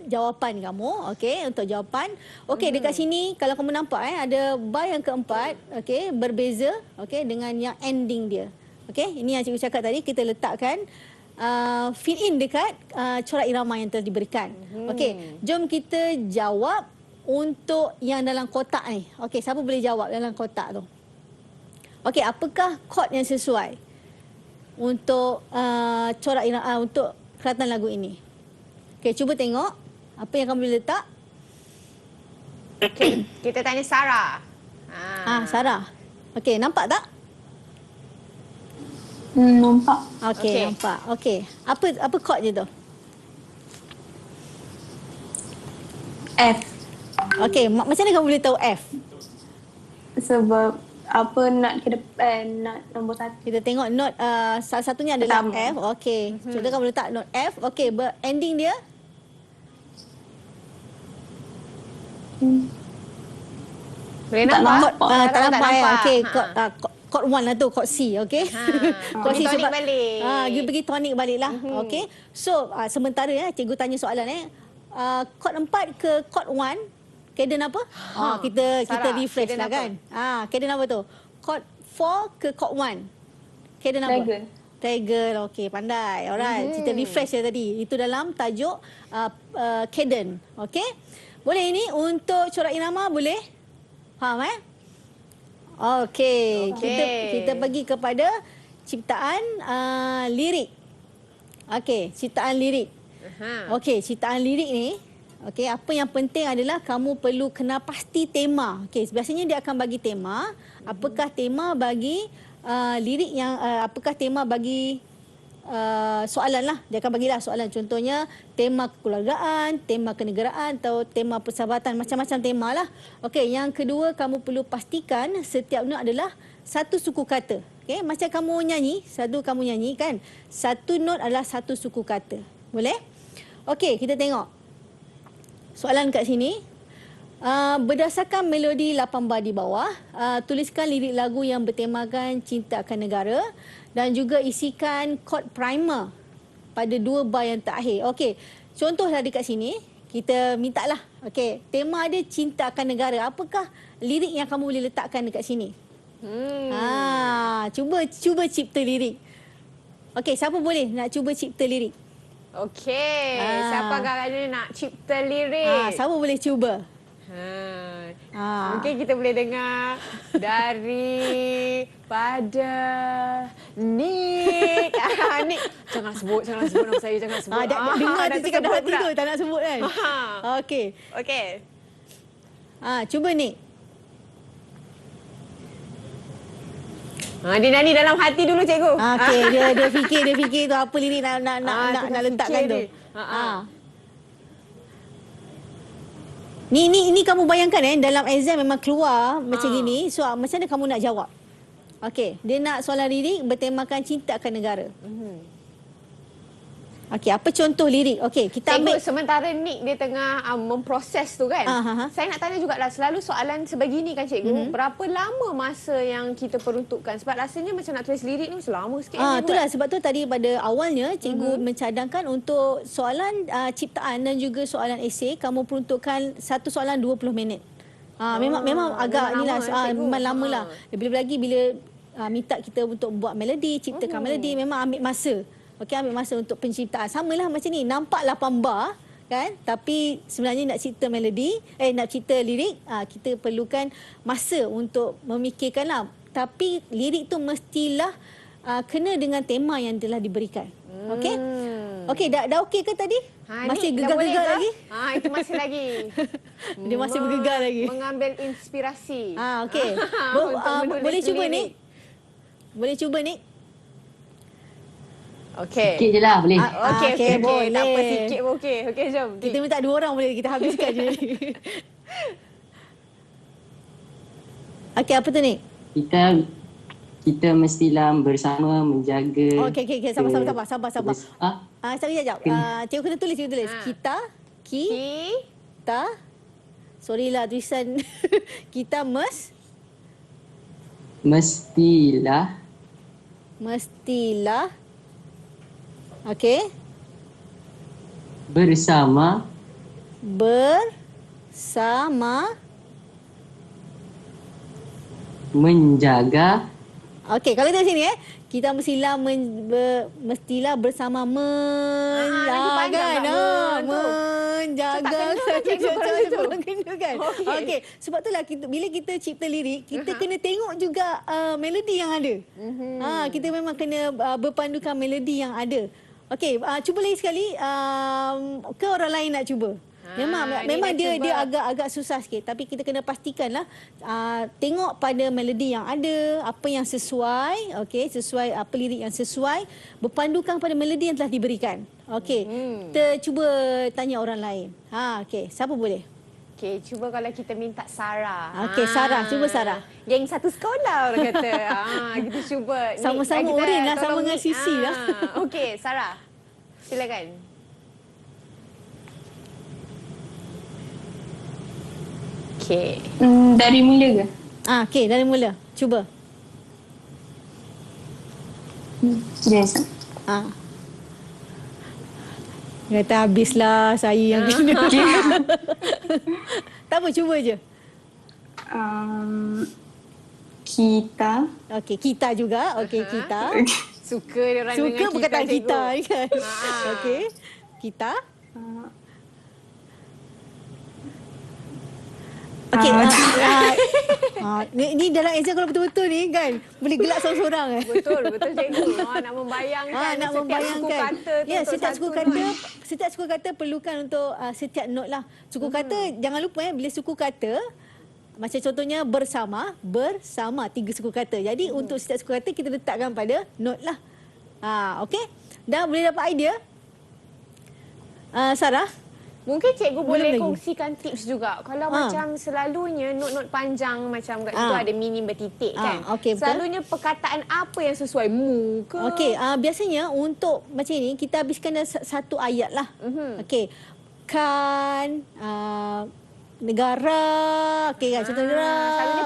jawapan kamu. Okey, untuk jawapan. Okey, dekat sini kalau kamu nampak ada bar yang keempat. Okey, berbeza dengan yang ending dia. Okey, ini yang cikgu cakap tadi. Kita letakkan fill in dekat corak irama yang telah diberikan. Okey, jom kita jawab untuk yang dalam kotak ni. Okey, siapa boleh jawab dalam kotak tu? Okey, apakah chord yang sesuai untuk corak irama untuk keratan lagu ini? Okey, cuba tengok apa yang kamu boleh letak. Okey, kita tanya Sarah. Sarah. Okey, nampak tak? Nampak. Okey, nampak. Okey. Apa chord je tu? F. Okey, macam mana kamu boleh tahu F? Sebab apa note ke depan, note nombor 1. Kita tengok note salah satunya adalah F. Okey. Contoh kamu letak note F. Okey, ending dia? Boleh nampak? Tak nampak ya. Okey, Ha. chord 1 lah tu, chord C. Okey. Chord C tonic balik. You pergi tonic balik lah. Okey. So, sementara cikgu tanya soalan chord 4 ke chord 1, cadence apa? Kita refresh lah kan. Cadence apa tu? Chord 4 ke chord 1? Cadence apa? Triangle. Triangle. Okey, pandai. Alright. Kita refresh ya tadi. Itu dalam tajuk cadence. Okey. Boleh ini untuk corak irama boleh? Faham Okey. Kita pergi kepada ciptaan lirik. Okey, ciptaan lirik. Okey, ciptaan lirik ni, apa yang penting adalah kamu perlu kenal pasti tema. Okey, biasanya dia akan bagi tema. Apakah tema bagi lirik yang apakah tema bagi soalan lah. Dia akan bagilah soalan. Contohnya tema kekeluargaan, tema kenegaraan atau tema persahabatan, macam-macam tema lah. Okey, yang kedua kamu perlu pastikan setiap note adalah satu suku kata. Okey, macam kamu nyanyi kan. Satu note adalah satu suku kata. Boleh? Okey, kita tengok. Soalan kat sini. Berdasarkan melodi 8 bar di bawah, tuliskan lirik lagu yang bertemakan cinta akan negara dan juga isikan chord primer pada 2 bar yang terakhir. Okey, contohlah dekat sini, kita mintalah. Okey, tema dia cinta akan negara. Apakah lirik yang kamu boleh letakkan dekat sini? Cuba cipta lirik. Okey, siapa boleh nak cuba cipta lirik? Okey, siapa agaknya nak cipta lirik? Siapa boleh cuba? Mungkin kita boleh dengar daripada Nick. Nick, jangan sebut nama saya, jangan sebut. Dengar tu cakap dah tidur, tak nak sebut kan? Okey. Cuba Nick. Dia nyanyi dalam hati dulu cikgu. Okey, dia fikir tu apa lirik nak letakkan tu. Ni kamu bayangkan dalam exam memang keluar macam gini. So macam mana kamu nak jawab? Okey, dia nak soalan lirik bertemakan cinta akan negara. Okey, apa contoh lirik? Okey, kita Cikgu, ambil sementara Nick dia tengah memproses tu kan. Saya nak tanya jugalah, selalu soalan sebegini kan cikgu, berapa lama masa yang kita peruntukkan? Sebab rasanya macam nak tulis lirik ni selama sikit. Itulah sebab tu tadi pada awalnya cikgu mencadangkan untuk soalan ciptaan dan juga soalan esei kamu peruntukkan satu soalan 20 minit. Memang agak inilah memang lamalah. Lebih-lebih lagi bila minta kita untuk buat melodi, ciptakan melodi, memang ambil masa. Okey, ambil masa untuk penciptaan. Samalah macam ni, nampak 8 bar kan, tapi sebenarnya nak cipta melodi, nak cipta lirik, kita perlukan masa untuk memikirkanlah. Tapi lirik tu mestilah kena dengan tema yang telah diberikan. Okey? Okey, dah okey ke tadi? Masih gegar-gegar lagi? Itu masih lagi. Dia masih bergegar lagi. Mengambil inspirasi. Okey. Boleh cuba ni? Boleh cuba ni? Okey. Sikit je lah boleh. Okey, boleh. tak apa, sikit pun okey. Okey, jom. Kita minta 2 orang boleh, kita habiskan je. Okey, apa tu ni? Kita mestilah bersama menjaga. Okey, sabar. Sekejap. Cikgu kena tulis. Kita. Sorry lah tulisan. Kita Mestilah. Okey. Bersama. Menjaga. Okey, kalau kita sini kita mestilah bersama menjaga. Menjaga. Kena kan? Okey, sebab itulah bila kita cipta lirik, kita kena tengok juga melodi yang ada. Kita memang kena berpandukan melodi yang ada. Okey, cuba lagi sekali. Ke orang lain nak cuba? Memang dia agak susah sikit, tapi kita kena pastikanlah tengok pada melodi yang ada, apa yang sesuai, sesuai apa lirik yang sesuai, berpandukan pada melodi yang telah diberikan. Okey. Kita cuba tanya orang lain. Okey, siapa boleh? Okey, cuba kalau kita minta Sarah. Okey, Sarah, cuba Sarah. Geng satu sekolah orang kata. Kita cuba. Sama-sama Orin lah, sama dengan Sisi lah. Okey, Sarah. Silakan. Okey. Dari mula ke? Okey, dari mula. Cuba. Yes. Kata habislah saya yang kena. Tak apa, cuba je. Kita. Okey, kita juga. Okey, kita. Suka dia orang dengan Suka perkataan kita ni kan. Okey. Kita. Okey. Ni dalam exam kalau betul-betul ni kan boleh gelak seorang-seorang. Betul cikgu. Nak membayangkan nak membayangkan. Setiap suku kata perlukan untuk setiap note lah. Suku kata jangan lupa bila suku kata macam contohnya bersama 3 suku kata. Jadi untuk setiap suku kata kita letakkan pada note lah. Okey. Dah boleh dapat idea? Sarah? Mungkin cikgu boleh kongsikan tips juga. Kalau macam selalunya not-not panjang macam kat situ ada minim bertitik kan. Okay, selalunya perkataan apa yang sesuai mu ke? Okey, biasanya untuk macam ni kita habiskan satu ayat lah. Okey. Kan negara, okey kan contoh negara.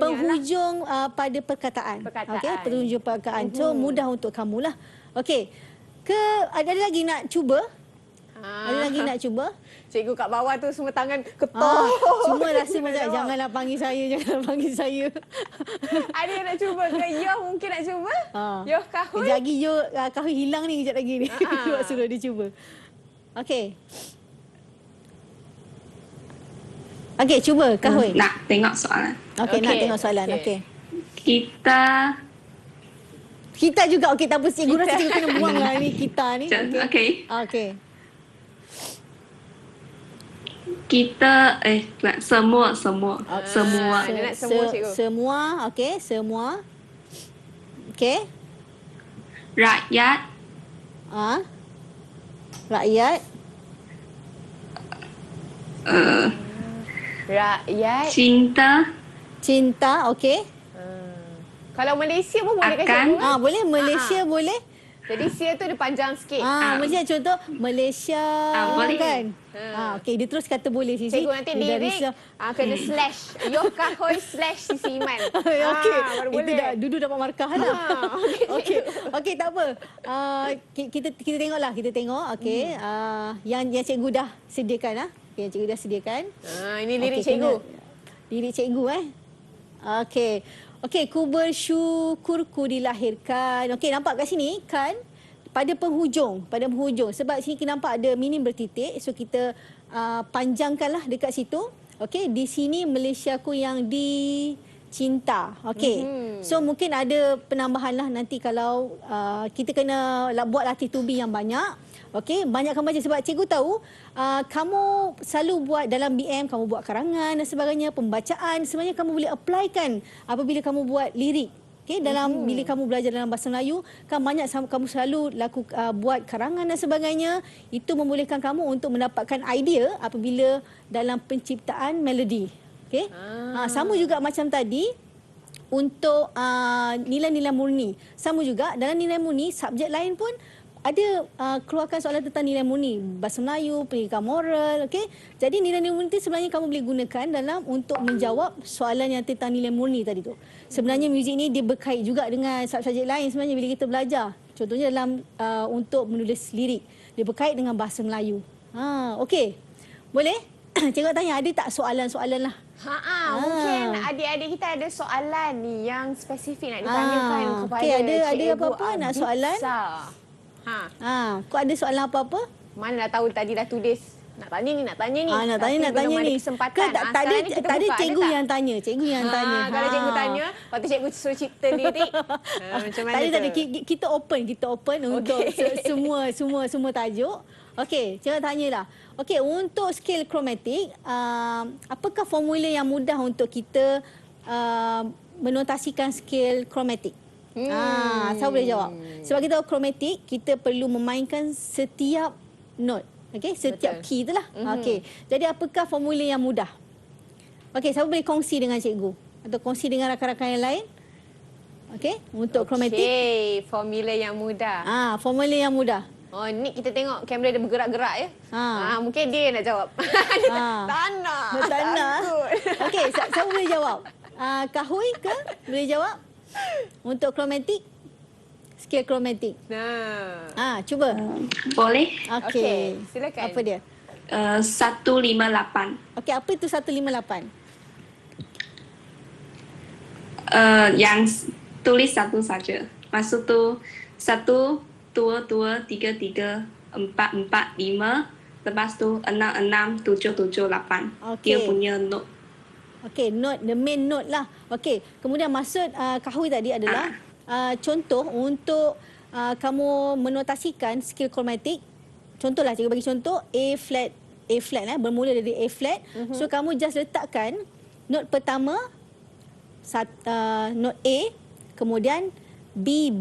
Penghujung pada perkataan. Okey, penghujung perkataan. So mudah untuk kamulah. Okey. Ada lagi nak cuba? Ada lagi nak cuba? Cikgu kat bawah tu semua tangan ketok. Semua rasa macam janganlah panggil saya. Ada yang nak cuba ke? Yoh mungkin nak cuba? Yoh kahwin? Kejap lagi kahwin hilang ni kejap lagi ni. Buat suruh dia cuba. Okey. Okey, cuba kahwin. Nak tengok soalan. Okey, nak tengok soalan. Okey. Kita juga. Okey, tak apa. Cikgu rasa cikgu kena buang lah ni kita ni. Okey. Kita semua. Dia nak semua cikgu. Semua, okey, semua. Okey. Rakyat. Rakyat. Rakyat. Cinta, okey. Kalau Malaysia pun boleh kan cikgu? Boleh, Malaysia boleh. Jadi sia tu dia panjang sikit. Macam contoh Malaysia boleh. kan. Okey, dia terus kata boleh Sisi. Cikgu nanti Dia dari lirik kena slash. Yoka Hoi slash Sisi Iman. Okey, baru itu boleh. dah Dudu dapat markah lah. Okey, tak apa. Kita tengoklah, kita tengok. Okey, yang cikgu dah sediakan yang cikgu dah sediakan. Ini lirik Okey, cikgu. Lirik cikgu Okey, ku bersyukurku dilahirkan. Okey, nampak kat sini kan? Pada penghujung. Sebab sini kita nampak ada minim bertitik. So, kita panjangkanlah dekat situ. Okey, di sini Malaysiaku yang dicinta. Okey. So, mungkin ada penambahan lah nanti kalau kita kena buat latih tubi yang banyak. Okey, banyakkan baca sebab cikgu tahu kamu selalu buat dalam BM, kamu buat karangan dan sebagainya, pembacaan sebenarnya kamu boleh applykan apabila kamu buat lirik. Okey, dalam bila kamu belajar dalam bahasa Melayu, kan banyak kamu selalu buat karangan dan sebagainya, itu membolehkan kamu untuk mendapatkan idea apabila dalam penciptaan melodi. Okey? Sama juga macam tadi untuk nilai-nilai murni. Sama juga dalam nilai murni subjek lain pun ada keluarkan soalan tentang nilai murni, bahasa Melayu, pendidikan moral, okey. Jadi nilai-nilai murni itu sebenarnya kamu boleh gunakan dalam untuk menjawab soalan yang tentang nilai murni tadi tu. Sebenarnya muzik ni dia berkait juga dengan subjek lain sebenarnya bila kita belajar. Contohnya dalam untuk menulis lirik, dia berkait dengan bahasa Melayu. Okey. Boleh? Cikgu tanya ada tak soalan-soalan lah? Mungkin adik-adik kita ada soalan ni yang spesifik nak ditanyakan kepada okey, ada Cikgu apa-apa nak soalan? Kau ada soalan apa-apa? Mana dah tahu tadi dah tulis. Nak tanya ni. Nak tanya belum ni. ada kesempatan. Tak ada cikgu yang tanya. Cikgu yang tanya. Kalau cikgu tanya, lepas tu cikgu suruh cipta lirik. Macam mana Tadi kita open untuk semua tajuk. Okey, cikgu tanyalah. Okey, untuk skil kromatik, apakah formula yang mudah untuk kita menotasikan skil kromatik? Saya boleh jawab. Sebab kita tahu kromatik, kita perlu memainkan setiap note. Okey, setiap key itulah. Okey. Jadi apakah formula yang mudah? Okey, saya boleh kongsi dengan cikgu atau kongsi dengan rakan-rakan yang lain. Okey, untuk kromatik. Okey, formula yang mudah. Formula yang mudah. Oh, ni kita tengok kamera dia bergerak-gerak ya. Mungkin dia nak jawab. Tak nak. Okey, saya boleh jawab. Kahui ke boleh jawab? Untuk kromatik, skil kromatik. Cuba. Boleh. Okey. Silakan. Apa dia? 158. Okey, apa itu 158? Yang tulis satu saja. Maksud tu 1, 2, 2, 3, 3, 4, 4, 5. Lepas tu 6, 6, 7, 7, 8. Dia punya note. Okey, note, the main note lah. Okey, kemudian maksud Kahui tadi adalah contoh untuk kamu menotasikan skil kromatik. Contohlah, cikgu bagi contoh A flat bermula dari A flat. So kamu just letakkan note pertama note A, kemudian B,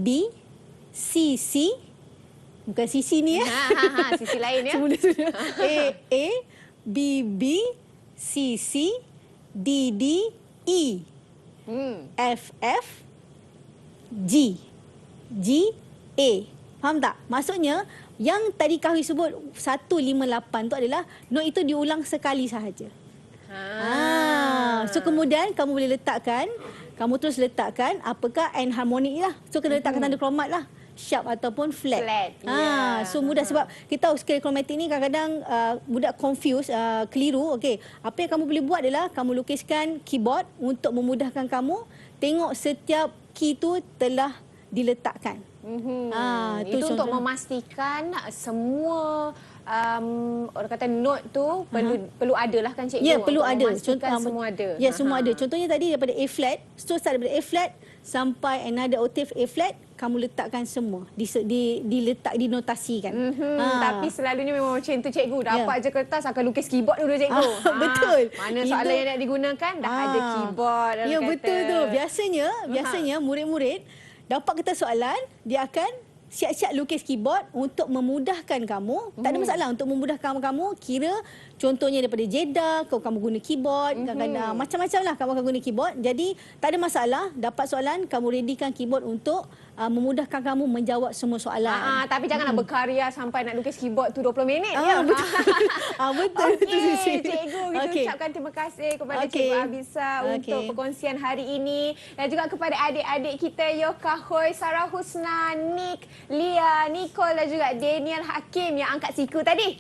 C, C. Bukan C ni ya. Sisi lain ya. Sudah. A, B, C, D, E, F, G, A. Faham tak? Maksudnya, yang tadi Kahui sebut 158 tu adalah note itu diulang sekali sahaja. So, kemudian kamu boleh letakkan, kamu terus letakkan apakah enharmonik lah. So, kena letakkan tanda kromat lah. Sharp ataupun flat. So mudah sebab kita tahu skil kromatik ni kadang-kadang budak confuse, keliru. Okey, apa yang kamu boleh buat adalah kamu lukiskan keyboard untuk memudahkan kamu tengok setiap key tu telah diletakkan. Itu untuk memastikan semua orang kata note tu perlu ada lah kan cikgu. Ya, perlu ada. Semua ada. Ya, semua ada. Contohnya tadi daripada A flat, start daripada A flat sampai another octave A flat, kamu letakkan semua, dinotasikan. Tapi selalunya memang macam tu cikgu. Dapat je kertas akan lukis keyboard dulu cikgu. Betul. Mana soalan yang nak digunakan dah ada keyboard. Ya, betul tu. Biasanya murid-murid dapat kertas soalan, dia akan siap-siap lukis keyboard untuk memudahkan kamu. Tak ada masalah untuk memudahkan kamu. Kira contohnya daripada Jeddah, kamu guna keyboard. Macam-macam lah kamu akan guna keyboard. Jadi tak ada masalah. Dapat soalan, kamu readykan keyboard untuk memudahkan kamu menjawab semua soalan. Tapi janganlah berkarya sampai nak lukis keyboard tu 20 minit. Betul. Betul. Okey, cikgu, kita ucapkan terima kasih kepada Cikgu Abisa untuk perkongsian hari ini dan juga kepada adik-adik kita Yoka Hoi, Sarah Husna, Nick, Lia, Nicole dan juga Daniel Hakim yang angkat siku tadi.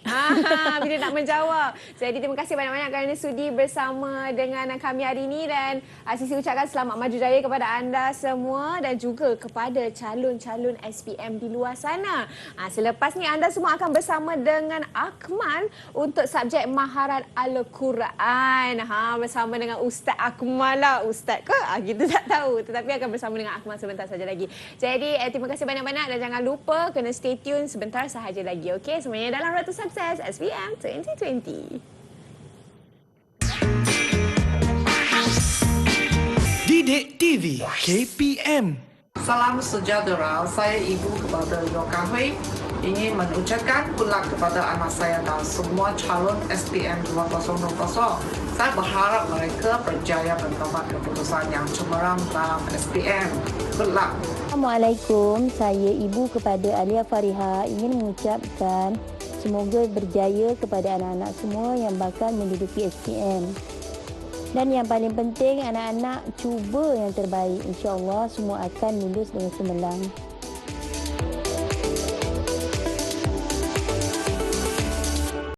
Bila nak menjawab. Jadi terima kasih banyak-banyak kerana sudi bersama dengan kami hari ini dan Sisi ucapkan selamat maju jaya kepada anda semua dan juga kepada calon-calon SPM di luar sana. Selepas ni anda semua akan bersama dengan Akmal untuk subjek Maharat Al-Quran. Bersama dengan Ustaz Akmal lah. Ustaz ke? Kita tak tahu. Tetapi akan bersama dengan Akmal sebentar saja lagi. Jadi terima kasih banyak-banyak dan jangan lupa kena stay tune sebentar sahaja lagi. Okey, semuanya dalam Ratu Sukses SPM 2020. Didik TV KPM. Salam sejahtera, saya ibu kepada Yoka Hui ingin mengucapkan good luck kepada anak saya dan semua calon SPM 2020. Saya berharap mereka berjaya mendapat keputusan yang cemerlang dalam SPM. Good luck. Assalamualaikum, saya ibu kepada Alia Fariha ingin mengucapkan semoga berjaya kepada anak-anak semua yang bakal menduduki SPM. Dan yang paling penting, anak-anak cuba yang terbaik. InsyaAllah semua akan lulus dengan cemerlang.